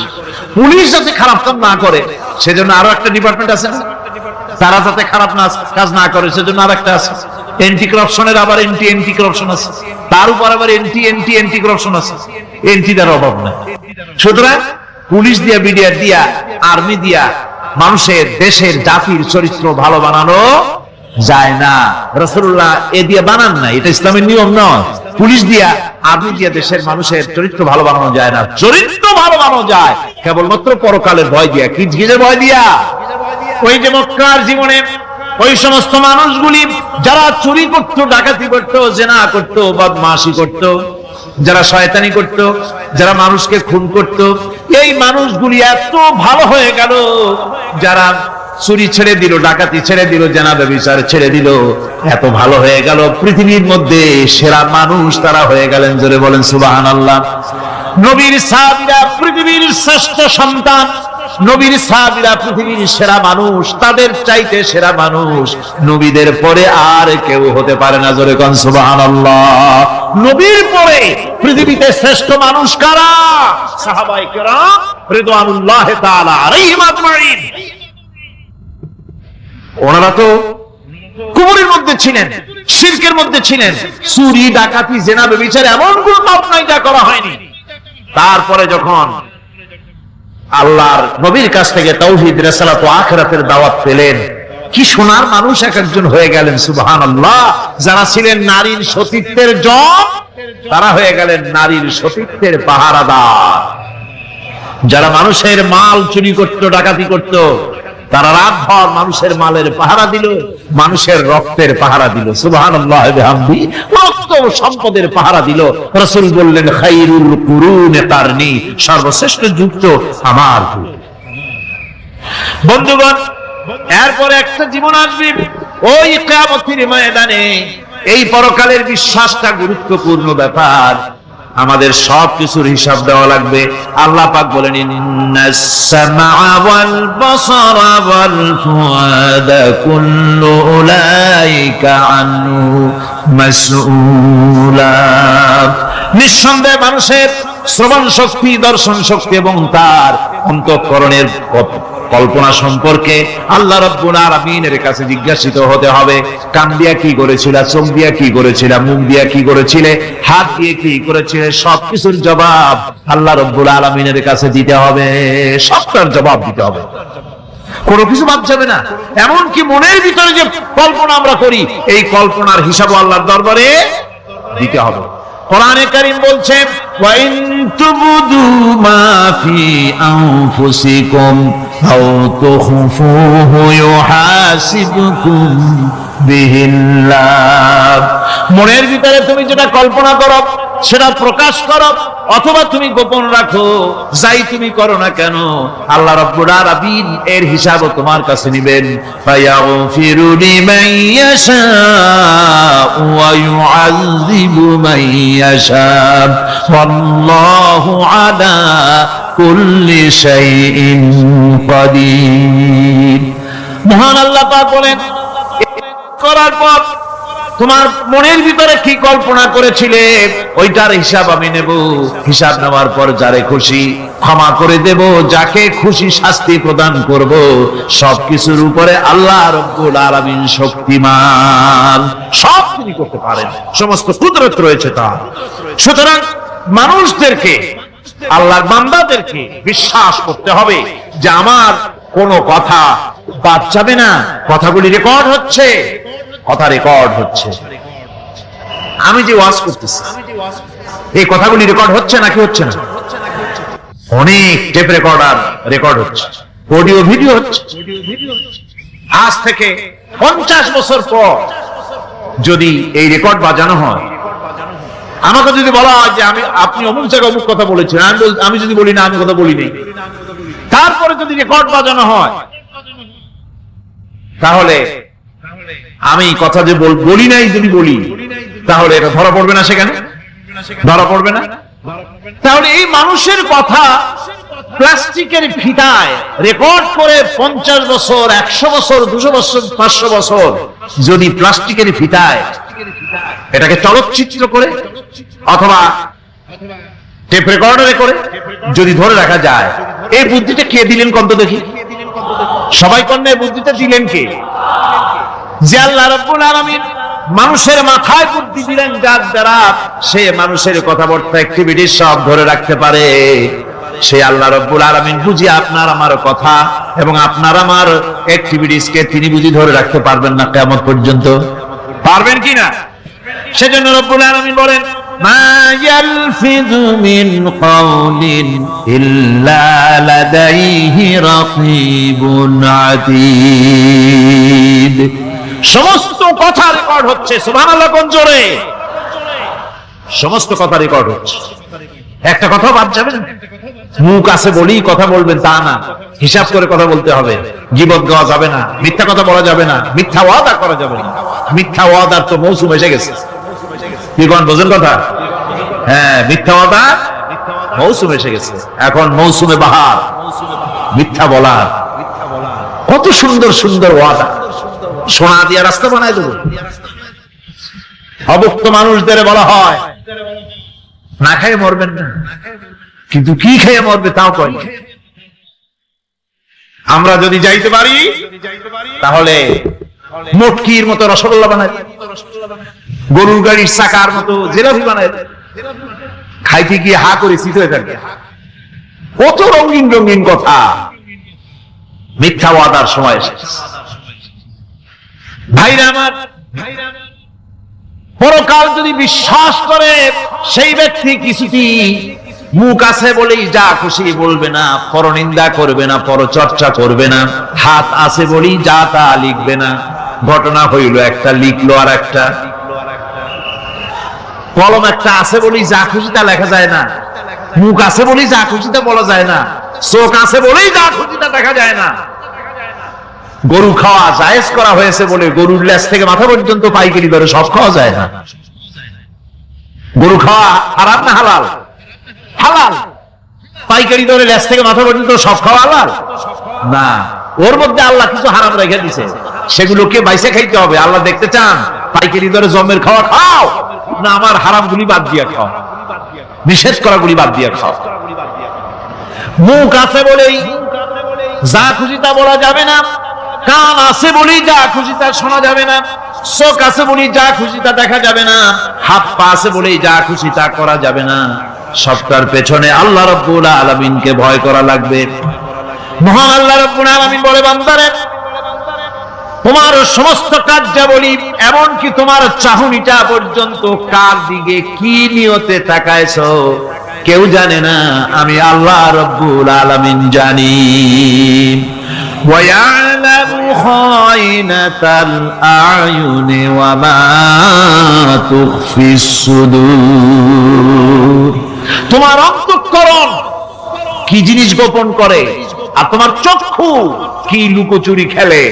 পুলিশ যাতে খারাপ কাম না করে সেজন্য আরো একটা ডিপার্টমেন্ট আছে না, তারা যাতে খারাপ কাজ না করে সেজন্য আর একটা আছে, এন্টি করাপশনের আবার এন্টি করাপশন আছে, তার উপর আবার এন্টি করাপশন আছে, এন্টিটার অভাব না। সুতরাং পুলিশ দিয়া, বিডিআর দিয়া, আর্মি দিয়া মানুষের, দেশের, জাতির চরিত্র ভালো বানানো যায় না। রাসূলুল্লাহ এ দিয়ে বানান না, এটা ইসলামের নিয়ম নয়। পুলিশ দিয়া, আর্মি দিয়া দেশের মানুষের চরিত্র ভালো বানানো যায় না। চরিত্র ভালো বানানো যায় কেবলমাত্র পরকালের ভয় দিয়া। কি কিসের ভয় দিয়া? ওই যে মক্কার জীবনে ওই সমস্ত মানুষগুলি যারা চুরি করত, ডাকাতি করত, জেনা করত, বদমাশি করত, যারা শয়তানি করত, যারা মানুষকে খুন করত, এই মানুষগুলি এত ভালো হয়ে গেল, যারা চুরি ছেড়ে দিল, ডাকাতি ছেড়ে দিল, জেনা ব্যভিচার ছেড়ে দিল, এত ভালো হয়ে গেল, পৃথিবীর মধ্যে সেরা মানুষ তারা হয়ে গেলেন। জোরে বলেন সুবহানাল্লাহ। নবীর সাহাবীরা পৃথিবীর শ্রেষ্ঠ সন্তান, নবীর সাহাবীরা পৃথিবীর সেরা মানুষ, তাদের চাইতে সেরা মানুষ নবীদের পরে আর কেউ হতে পারে না। জোরে কোন সুবহানাল্লাহ। নবীর পরে পৃথিবীতে শ্রেষ্ঠ মানুষ কারা? সাহাবায়ে কেরাম রিদওয়ানুল্লাহি তাআলা আলাইহিম আজমাইন। ওনারা তো কুফরের মধ্যে ছিলেন, শিরকের মধ্যে ছিলেন, চুরি, ডাকাতি, জেনা, ব্যভিচার এমন কোন পাপ নাই যা করা হয়নি। তারপরে যখন আল্লাহর নবীর কাছ থেকে তাওহীদ, রিসালাত ও আখিরাতের দাওয়াত পেলেন, কি সোনার মানুষ এক একজন হয়ে গেলেন। সুবহানাল্লাহ। যারা ছিলেন নারীর সতীত্বের জম, তারা হয়ে গেলেন নারীর সতীত্বের পাহারাদার। যারা মানুষের মাল চুরি করত, ডাকাতি করত, তারা রাতভর মানুষের মালের পাহারা দিল, মানুষের রক্তের পাহারা দিল। সুবহানাল্লাহ বিহামদি। রক্ত ও সম্পদের পাহারা দিল। রাসূল বললেন, খায়রুল কুরুনে কারনি, সর্বশ্রেষ্ঠ যুগ তো আমার যুগ। বন্ধুগণ, এরপরে একটা জীবন আসবে ওই কিয়ামতের ময়দানে। এই পরকালের বিশ্বাসটা গুরুত্বপূর্ণ ব্যাপার। আমাদের সবকিছুর হিসাব দেওয়া লাগবে। আল্লাহ পাক বলেন, ইন্নাস সামআ ওয়াল বাসারা ওয়াল ফুআদা কুল্লু উলাইকা আনহু মাসউলা। নিঃসন্দেহে মানুষের শ্রবণ শক্তি, দর্শন শক্তি এবং তার অন্তঃকরণের কল্পনা সম্পর্কে আল্লাহ রাব্বুল আলামিনের কাছে জিজ্ঞাসিত হতে হবে। কান দিয়া কি করেছিল, চোখ দিয়া কি করেছিল, মুখ দিয়া কি করেছিলে, হাত দিয়ে কি করেছিলে, সবকিছুর জবাব আল্লাহ রাব্বুল আলামিনের কাছে দিতে হবে। সবটার জবাব দিতে হবে, কোনো কিছু বাদ যাবে না। এমনকি মনের ভিতরে যে কল্পনা আমরা করি, এই কল্পনার হিসাবও আল্লাহর দরবারে দিতে হবে। কোরআনে কারীম বলছেন, ওয়া ইন তুবদু মা ফি আনফুসিকুম আও তুখফুহু ইউহাসিবকুম বিহিল্লাহ। মনের ভিতরে তুমি যেটা কল্পনা করো সেটা প্রকাশ করো, অথবা তুমি গোপন রাখো, যাই তুমি করো না কেন আল্লাহ রাব্বুল আলামিন এর হিসাবও তোমার কাছে নেবেন। ফায়াগফিরু লিমান ইয়াশা ওয়া ইউআযযিবু মান ইয়াশা ওয়াল্লাহু আলা কুল্লি শাইইন কাদির। মহান আল্লাহ পাক বলেন, করার পর তোমার মনের ভিতরে কি কল্পনা করেছিলে ওইটার হিসাব আমি নেব। হিসাব নেওয়ার পর যারে খুশি ক্ষমা করে দেব, যাকে খুশি শাস্তি প্রদান করব। সবকিছুর উপরে আল্লাহ রাব্বুল আলামিন শক্তিমান, সব তিনি করতে পারেন, সমস্ত কুদরত রয়েছে তার। সুতরাং মানুষদেরকে, আল্লাহর বান্দাদেরকে বিশ্বাস করতে হবে যে আমার কোনো কথা বাদ যাবে না। কথাগুলি রেকর্ড হচ্ছে, কথা রেকর্ড হচ্ছে। আমি যে ওয়াজ করতেছি এই কথাগুলি রেকর্ড হচ্ছে নাকি হচ্ছে না? অনেক টেপ রেকর্ডার রেকর্ড হচ্ছে, অডিও ভিডিও হচ্ছে। আজ থেকে 50 বছর পর যদি এই রেকর্ড বাজানো হয়, আমাকে যদি বলা হয় যে আপনি অমুক জায়গায় অমুক কথা বলেছেন, আমি যদি বলি না আমি কথা বলি নাই, তারপরে যদি রেকর্ড বাজানো হয়, তাহলে আমি কথা যে বলি নাই যদি বলি, তাহলে এটা ধরা পড়বে না? সেখানে ধরা পড়বে না? তাহলে এই মানুষের কথা প্লাস্টিকের ফিতায় রেকর্ড করে 50 বছর, 100 বছর, 200 বছর, 500 বছর যদি প্লাস্টিকের ফিতায় এটাকে চলচ্চিত্র করে অথবা টেপ রেকর্ডারে করে যদি ধরে রাখা যায়, এই বুদ্ধিটা কে দিলেন কন্ত দেখি? সবাই কন্যা এই বুদ্ধিটা দিলেন কে? যে আল্লাহ রাব্বুল আলামিন মানুষের মাথায় বুদ্ধি দিলেন, যার দ্বারা সে মানুষের কথাবার্তা অ্যাক্টিভিটি সব ধরে রাখতে পারে। সেই আল্লাহ রাব্বুল আলামিন বুঝি আপনার আমার কথা এবং আপনার আমার অ্যাক্টিভিটিস কে তিনি বুঝি ধরে রাখতে পারবেন না কিয়ামত পর্যন্ত? পারবেন কিনা? সেজন্য রব্বুল আলামিন বলেন, মা ইয়ালফিযু মিন কাওলিন ইল্লা লাদাইহি রাকীবুন আতীদ। সমস্ত কথা রেকর্ড হচ্ছে। সুবহানাল্লাহ কোন জোরে! সমস্ত কথা রেকর্ড হচ্ছে, একটা কথা বাদ যাবে না। মুখ আছে বলেই কথা বলবেন তা না, হিসাব করে কথা বলতে হবে। গীবত গাওয়া যাবে না, মিথ্যা কথা বলা যাবে না, মিথ্যা ওয়াদা করা যাবে না। মিথ্যা ওয়াদার তো মৌসুম এসে গেছে। কি কোন বোঝেন কথা? হ্যাঁ, মিথ্যা ওয়াদা মৌসুম এসে গেছে। এখন মৌসুমে বাহার, মিথ্যা বলার। কত সুন্দর সুন্দর ওয়াদা, সোনা দিয়া রাস্তা বানায় দেবো। অভুক্ত মানুষদের বলা হয় না খেয়ে মরবেন না, কিন্তু কি খেয়ে মরবে তাও কয়। আমরা যদি যাইতে পারি তাহলে মটকির মতো রসগোল্লা বানাই, গরুর গাড়ির চাকার মতো জিলাপি বানাই, খাইতে গিয়ে হা করে শীত হয়ে থাকে। কত রঙিন রঙিন কথা। মিথ্যা ওয়াদার সময় এসেছে। ভাইরা আমার, পরকাল যদি বিশ্বাস করে সেই ব্যক্তি কিছুটি মুখ আছে বলেই যা খুশি বলবে না, পরনিন্দা করবে না, পরচর্চা করবে না, হাত আছে বলেই যা তা লিখবে না। ঘটনা হইল একটা, লিখলো আর একটা। কলম একটা আছে বলেই যা খুশি তা লেখা যায় না, মুখ আছে বলেই যা খুশি তা বলা যায় না, চোখ আছে বলেই যা খুশি তা দেখা যায় না। গরু খাওয়া জায়েজ করা হয়েছে বলে গরুর লেজ থেকে মাথা পর্যন্ত পাইকারি দরে সব খাওয়া যায় না। গরু খাওয়া হারাম না হালাল? হালাল। পাইকারি দরে লেজ থেকে মাথা পর্যন্ত সব খাওয়া হালাল না। ওর মধ্যে আল্লাহ কিছু হারাম রেখে দিছে, সেগুলোকে বাইসে খাইতে হবে। আল্লাহ দেখতে চান পাইকারি দরে জমের খাওয়া খাও না আমার হারাম গুলি বাদ দিয়া খাও, নিষেধ করা গুলি বাদ দিয়া খাও। মুখ আছে বলেই যা খুশি তা বলা যাবে না, কান আছে বলেই যা খুশি তা শোনা যাবে না, চোখ আছে বলেই যা খুশি তা দেখা যাবে না, হাত পা আছে বলেই যা খুশি তা করা যাবে না। সবটার পেছনে আল্লাহ রাব্বুল আলামিনকে ভয় করা লাগবে। মহান আল্লাহ রাব্বুল আলামিন বলে, বান্দারে তোমার সমস্ত কার্যাবলী এমনকি তোমার চাহনিটা পর্যন্ত কার দিকে কি নিয়তে তাকায়ছো কেউ জানে না, আমি আল্লাহ রাব্বুল আলামিন জানি। وَيَعْلَمُ خَائِنَةَ الْأَعْيُنِ وَمَا تُخْفِي الصُّدُورُ। তোমার অন্তঃকরণ কি জিনিস গোপন করে আর তোমার চক্ষু কি লুকোচুরি খেলে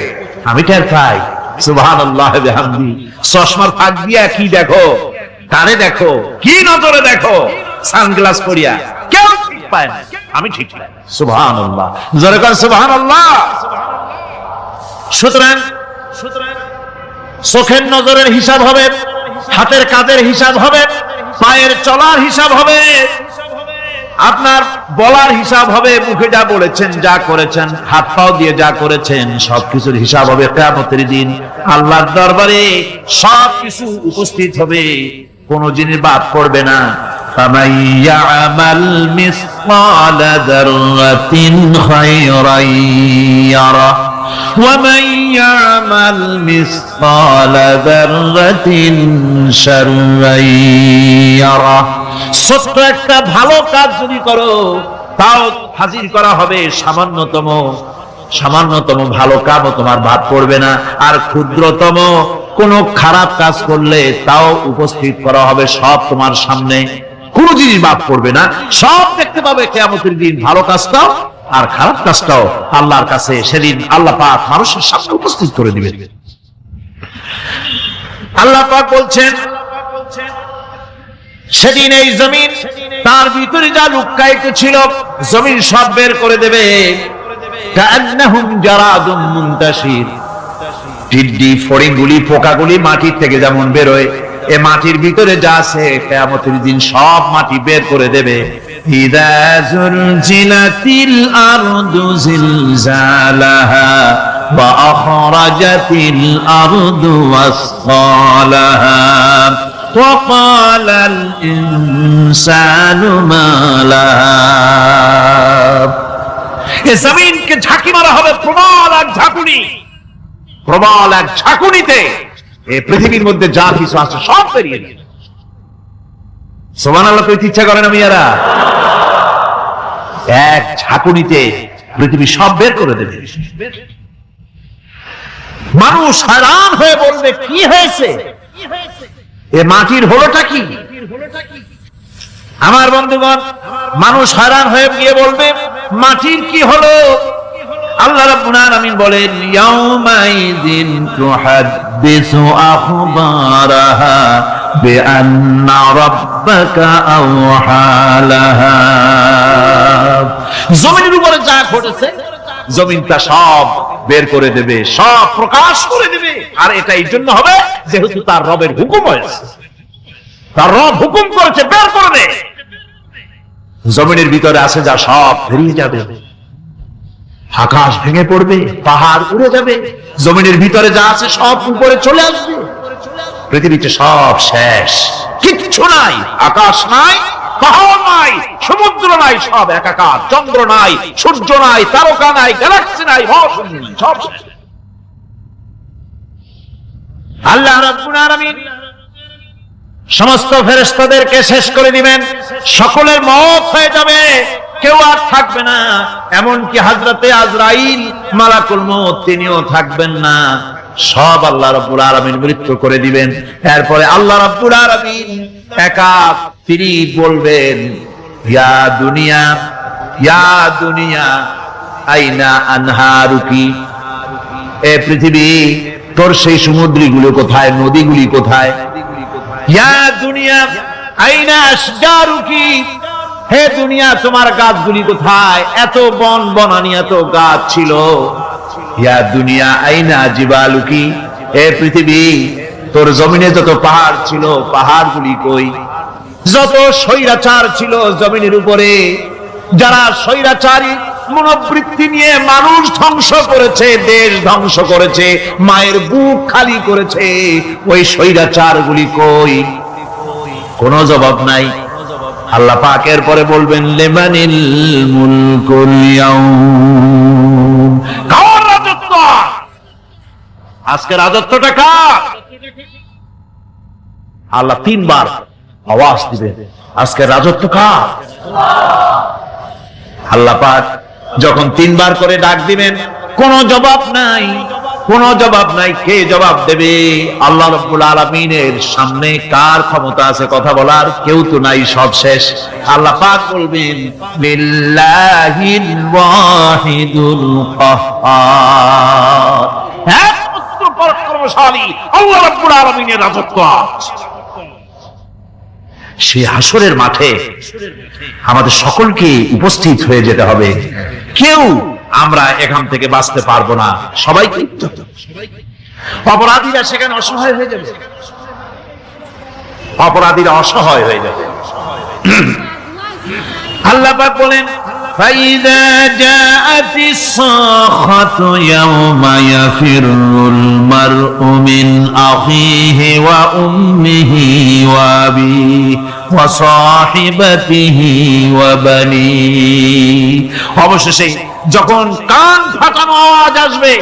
আমি টের পাই। সুবহানাল্লাহ বিহামদি। চশমার ফাঁক দিয়া কি দেখো, কারে দেখো, কি নজরে দেখো, সানগ্লাস পরিয়া কেউ ঠিক পায় না, আমি ঠিক পাই। সুবহানাল্লাহ, জোরে কর সুবহানাল্লাহ। সুতরাং চোখের নজরের হিসাব হবে, হাতের কাজের হিসাব হবে, পায়ের চলার হিসাব হবে, আপনার বলার হিসাব হবে, মুখে যা বলেছেন, যা করেছেন, হাত পাও দিয়ে যা করেছেন, সবকিছুর হিসাব হবে কিয়ামতের দিন। আল্লাহর দরবারে সবকিছু উপস্থিত হবে, কোন জিনিস বাদ পড়বে না। فَمَن يَعْمَلْ مِثْقَالَ ذَرَّةٍ خَيْرًا يَرَهُ وَمَن يَعْمَلْ مِثْقَالَ ذَرَّةٍ شَرًّا يَرَهُ। ছোট্ট একটা ভালো কাজ যদি করো তাও হাজির করা হবে সামান্যতম ভালো কাজও তোমার বাদ পড়বে না, আর ক্ষুদ্রতম কোন খারাপ কাজ করলে তাও উপস্থিত করা হবে, সব তোমার সামনে, কোন জিনিস বাদ পড়বে না, সব দেখতে পাবে কিয়ামতের দিন। ভালো কাজটাও আর খারাপ কাজটাও আল্লাহর কাছে সেদিন আল্লাহ পাক মানুষের সামনে উপস্থিত করে দিবেন। আল্লাহ পাক বলছেন, সেদিন এই জমিন তার ভিতরে যা লুকায়িত ছিল জমিন সব বের করে দেবে। কান্নাহুম জারাদুম মুনতাশির। টিড্ডি, ফড়িংগুলি, পোকাগুলি মাটির থেকে যেমন বেরোয় এ মাটির ভিতরে যা আছে কিয়ামতের দিন সব মাটি বের করে দেবে। ইযা যুলজিলাতিল আরদু জিলজালাহা ওয়া আখরাজাতিল আরদু আসকালাহা ওয়া ক্বালাল ইনসানু মা লাহা। এ জমিনকে ঝাঁকি মারা হবে প্রবল এক ঝাঁকুনি, প্রবল এক ঝাঁকুনিতে এই পৃথিবীর মধ্যে যা কিছু আছে সব বেরিয়ে যাবে। সুবহানাল্লাহ কইতে ইচ্ছা করে না মিয়ারা? এক ঝাঁকুনিতে পৃথিবী সব বের করে দেবে। মানুষ হয়রান হয়ে বলবে কি হয়েছে, এ মাটির হলোটা কি? আমার বন্ধুগণ, মানুষ হয়রান হয়ে গিয়ে বলবে মাটির কি হলো? আল্লাহ রাব্বুল আলামিন বলেন ইয়াউমাইযিন তুহাদ্দিসু আখবারাহা বিআন্না রাব্বাকা আওহালাহা। জমিনের উপরে যা ঘটেছে জমিন তা সব বের করে দেবে, সব প্রকাশ করে দেবে। আর এটা এই জন্য হবে যেহেতু তার রবের হুকুম হয়েছে, তার রব হুকুম করেছে বের করে দে। জমিনের ভিতরে আছে যা সব বেরিয়ে যাবে, আকাশ ভেঙে পড়বে, পাহাড় উড়ে যাবে, জমিনের ভিতরে যা আছে সব উপরে চলে আসবে। পৃথিবীতে সব শেষ, কিচ্ছু নাই, আকাশ নাই, পাহাড় নাই, সমুদ্র নাই, সব একাকার, চন্দ্র নাই, সূর্য নাই, তারকা নাই, গ্যালাক্সি নাই, মহাশূন্য নাই, সব শেষ। আল্লাহ রাব্বুল আলামিন সমস্ত ফেরেশতাদেরকে শেষ করে দিবেন, সকলের মওত হয়ে যাবে, কেউ আর থাকবে না। এমনকি হযরতে আজরাইল মালাকুল মউত তিনিও থাকবেন না, সব আল্লাহ রাব্বুল আলামিন মৃত্যু করে দিবেন। এরপরে আল্লাহ রাব্বুল আলামিন একা তিনি বলবেন ইয়া দুনিয়া, ইয়া দুনিয়া আইনা আনহারুকি, এ পৃথিবী তোর সেই সমুদ্রগুলো কোথায়, নদীগুলি কোথায়? ইয়া দুনিয়া আইনা আশজারুকি, হে দুনিয়া তোমার গাছগুলি কোথায়? এত বন বনানি, এত গাছ ছিল। ইয়া দুনিয়া আইনা জিবালুকি, হে পৃথিবী তোর জমিনে যত পাহাড় ছিল পাহাড়গুলি কই? যত স্বৈরাচার ছিল জমিনের উপরে, যারা স্বৈরাচারী মনোবৃত্তি নিয়ে মানুষ ধ্বংস করেছে, দেশ ধ্বংস করেছে, মায়ের বুক খালি করেছে, ওই স্বৈরাচারগুলি কই? কোনো জবাব নাই। আল্লাহ পাক এর পরে বলবেন লিমানিল মুলকুল ইয়াউম, কার রাজত্ব? আজকে রাজত্বটা কার? আল্লাহ তিনবার আওয়াজ দিবেন, আজকে রাজত্ব কার? আল্লাহ পাক যখন তিনবার করে ডাক দিবেন, কোনো জবাব নাই, কোনো জবাব নাই। কে জবাব দেবে? আল্লাহ রাব্বুল আলামিনের সামনে কার ক্ষমতা আছে কথা বলার? কেউ তো নাই, সব শেষ। আল্লাহ পাক বলবেন লিল্লাহিল ওয়াহিদুল কাহ্হার, একমাত্র পরাক্রমশালী আল্লাহ রাব্বুল আলামিনের রাজত্ব আছে। সেই হাসরের মাঠে আমাদের সকলকে উপস্থিত হয়ে যেতে হবে। কেউ আমরা এখান থেকে বাঁচতে পারবো না, সবাইকে। অপরাধীরা সেখানে অসহায় হয়ে যাবে, অপরাধীরা অসহায় হয়ে যাবে। আল্লাহ পাক বলেন ফাইদা জাআতিস সাখাতু ইয়াওমা ইয়াফিরুল মারউ মিন আখিহি ওয়া উম্মিহি ওয়া আবিহি ওয়া সাহিবাতিহি ওয়া বানিহি। অবশেষে যখন কান ফাটানো আওয়াজ আসবে,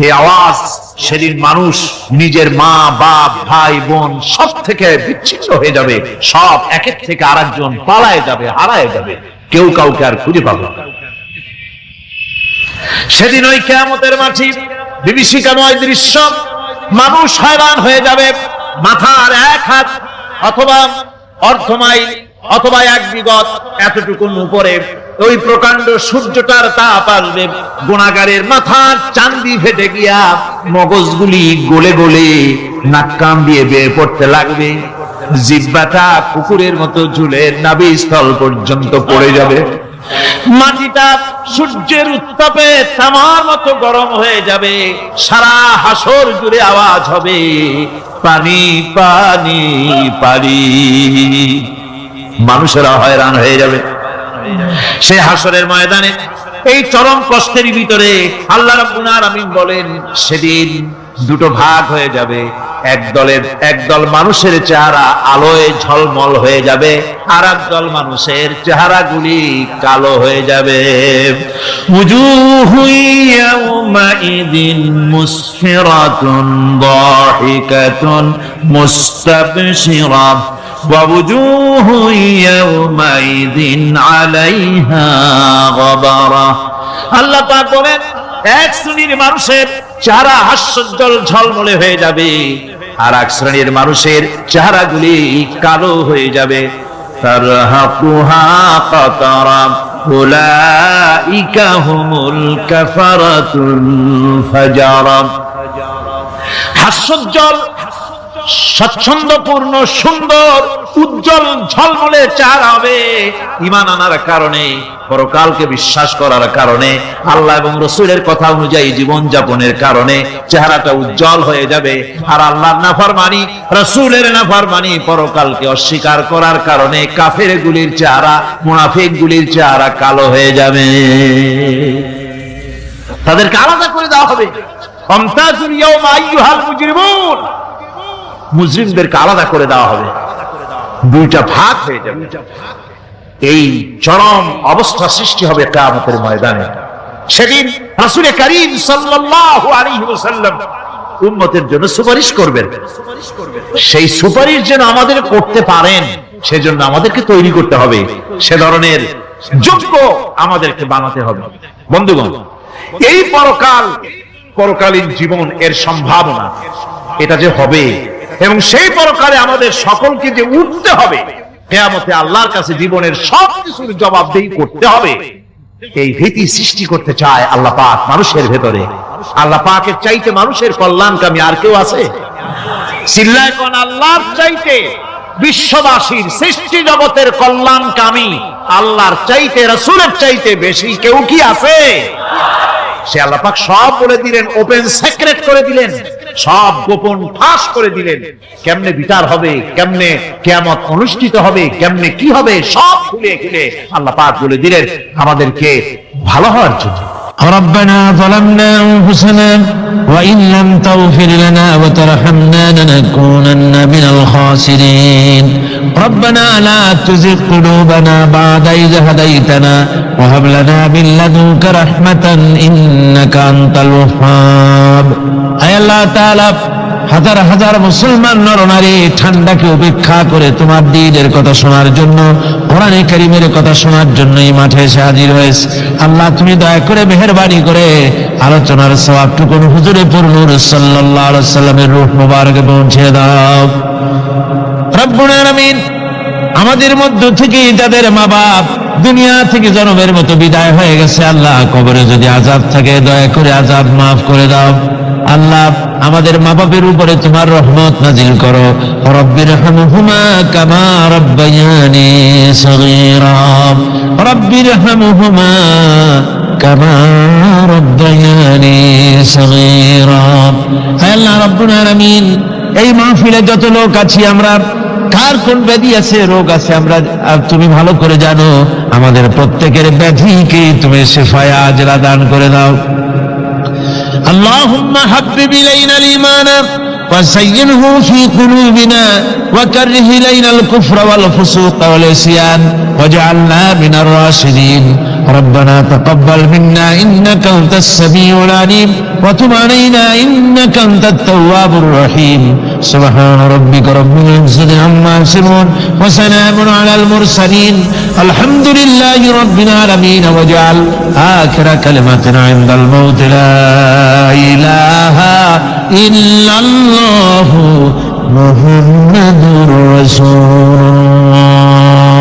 এই আওয়াজ সেদিন মানুষ নিজের মা বাপ ভাই বোন সব থেকে বিচ্ছিন্ন হয়ে যাবে, সব একের থেকে আরেকজন পালায় যাবে, হারায় যাবে, কেউ কাউকে আর খুঁজে পাবে না। সেদিন ওই কিয়ামতের মাঠে বিভীষিকাময় দৃশ্য, মানুষ হয়রান হয়ে যাবে। মাথার এক হাত অথবা অর্ধ মাইল অথবা এক বিগত এতটুকুন উপরে ওই প্রকাণ্ড সূর্যটার তাপ আসবে, গুনাহগারের মাথার চান্দি ফেটে গিয়া মগজগুলি গলে গলে নাক কান দিয়ে বের পড়তে লাগবে, জিহ্বাটা কুকুরের মতো ঝুলে নাভিস্থল পর্যন্ত পড়ে যাবে, মাটিটা সূর্যের উত্তাপে তামার মতো গরম হয়ে যাবে, সারা হাসর জুড়ে আওয়াজ হবে পানি পানি পানি। মানুষেরা হয়রান হয়ে যাবে সেই হাসরের ময়দানে। এই চরম কষ্টের ভিতরে আল্লাহ রাব্বুল আলামিন বলেন সেদিন দুটো ভাগ হয়ে যাবে। একদল মানুষের চেহারা আলোয় ঝলমল হয়ে যাবে, আর একদল মানুষের চেহারাগুলি কালো হয়ে যাবে। উজুহু ইয়াউমাইদিন মুসফিরাতুন দাহিকাতুন মুস্তাবশিরা ওয়া উজুহু ইয়াউমাইদিন আলাইহা গাবারা। আল্লাহ পাক বলেন এক শ্রেণীর মানুষের চেহারা হাস্যোজ্জ্বল ঝলমলে হয়ে যাবে, আর এক শ্রেণীর মানুষের চেহারাগুলি কালো হয়ে যাবে। তারহাকুহা কাতারা উলাইকা হুমুল কাফারাতুল ফাজারা। হাস্যোজ্জ্বল, স্বচ্ছন্দপূর্ণ, সুন্দর, উজ্জ্বল ঝলমলে চেহারা হবে ঈমান আনার কারণে, পরকালকে বিশ্বাস করার কারণে, আল্লাহ এবং রাসূলের কথা অনুযায়ী জীবন যাপনের কারণে চেহারাটা উজ্জ্বল হয়ে যাবে। আর আল্লাহর নাফরমানি, রাসূলের নাফরমানি, পরকালকে অস্বীকার করার কারণে কাফেরগুলির চেহারা, মুনাফিকগুলির চেহারা কালো হয়ে যাবে। তাদেরকে আলাদা করে দেওয়া হবে। আমতাজুল ইয়াওমা আইয়ুহাল মুজরিমুন, মুজরিমদেরকে আলাদা করে দেওয়া হবে, দুইটা ভাগ হয়ে যাবে। এই চরম অবস্থা সৃষ্টি হবে কিয়ামতের ময়দানে। সেদিন রাসূল করিম সাল্লাল্লাহু আলাইহি ওয়াসাল্লাম উম্মতের জন্য সুপারিশ করবেন। সেই সুপারিশ যেন আমাদের করতে পারেন সেজন্য আমাদেরকে তৈরি করতে হবে, সে ধরনের যোগ্য আমাদেরকে বানাতে হবে। বন্ধুগণ, এই পরকালীন জীবন, এর সম্ভাবনা, এটা যে হবে এবং সেই পরকালে আমাদের সকলকে যে উঠতে হবে, কিয়ামতে আল্লাহর কাছে জীবনের সবকিছুর জবাবদেহি করতে হবে, এই ভীতি সৃষ্টি করতে চায় আল্লাহ পাক মানুষের ভেতরে। আল্লাহ পাকের চাইতে মানুষের কল্যাণকামী আর কেউ আছে? চিল্লায় কোন আল্লাহর চাইতে, বিশ্ববাসীর সৃষ্টি জগতের কল্যাণকামী আল্লাহর চাইতে, রাসূলের চাইতে বেশি কেউ কি আছে? সে আল্লাহ পাক সব বলে দিলেন, ওপেন সিক্রেট করে দিলেন, সব গোপন ফাঁস করে দিলেন। কেমনে বিচার হবে, কেমনে কিয়ামত অনুষ্ঠিত হবে, কেমনে কি হবে, সব খুলে খুলে আল্লাহ পাক বলে দিলেন আমাদেরকে ভালো হওয়ার জন্য। ربنا ظلمنا أنفسنا وإن لم تغفر لنا وترحمنا لنكونن من الخاسرين ربنا لا تزغ قلوبنا بعد إذ هديتنا وهب لنا من لدنك رحمة إنك أنت الوهاب। أي الله تعالى হাজার হাজার মুসলমান নরনারী ঠান্ডাকে উপেক্ষা করে তোমার দ্বীনের কথা শোনার জন্য, কোরআনে কারীমের কথা শোনার জন্য এই মাঠে এসে হাজির হয়েছে। আল্লাহ তুমি দয়া করে মেহেরবানি করে আলোচনার সওয়াবটুকু হুজুরে পুরনূর সাল্লাল্লাহু আলাইহি সাল্লামের রূহ মুবারকে পৌঁছে দাও। রব্বুল আলামিন, আমাদের মধ্য থেকে যাদের মা বাপ দুনিয়া থেকে জনমের মতো বিদায় হয়ে গেছে, আল্লাহ কবরে যদি আযাব থাকে দয়া করে আযাব মাফ করে দাও। আল্লাহ আমাদের মা বাপের উপরে তোমার রহমত নাজিল করো। রব্বিরহামহুমা কামা রাব্বায়ানি সগীরা, রব্বিরহামহুমা কামা রাব্বায়ানি সগীরা। হে আল্লাহ রাব্বুল আলামিন, এই মাহফিলে যত লোক আছি আমরা, কার কোন ব্যাধি আছে, রোগ আছে, আমরা তুমি ভালো করে জানো। আমাদের প্রত্যেকের ব্যাধিকে তুমি শিফায়ে আজলা দান করে দাও। اللهم حبب إلينا الإيمان وزينه في قلوبنا وكره إلينا الكفر والفسوق والعصيان واجعلنا من الراشدين ربنا تقبل منا إنك أنت السميع العليم وتب علينا إنك أنت التواب الرحيم سبحان ربك رب العزة عما يصفون وسلام على المرسلين الحمد لله رب العالمين واجعل آخر كلمتنا عند الموت لا إله إلا الله محمد رسول الله।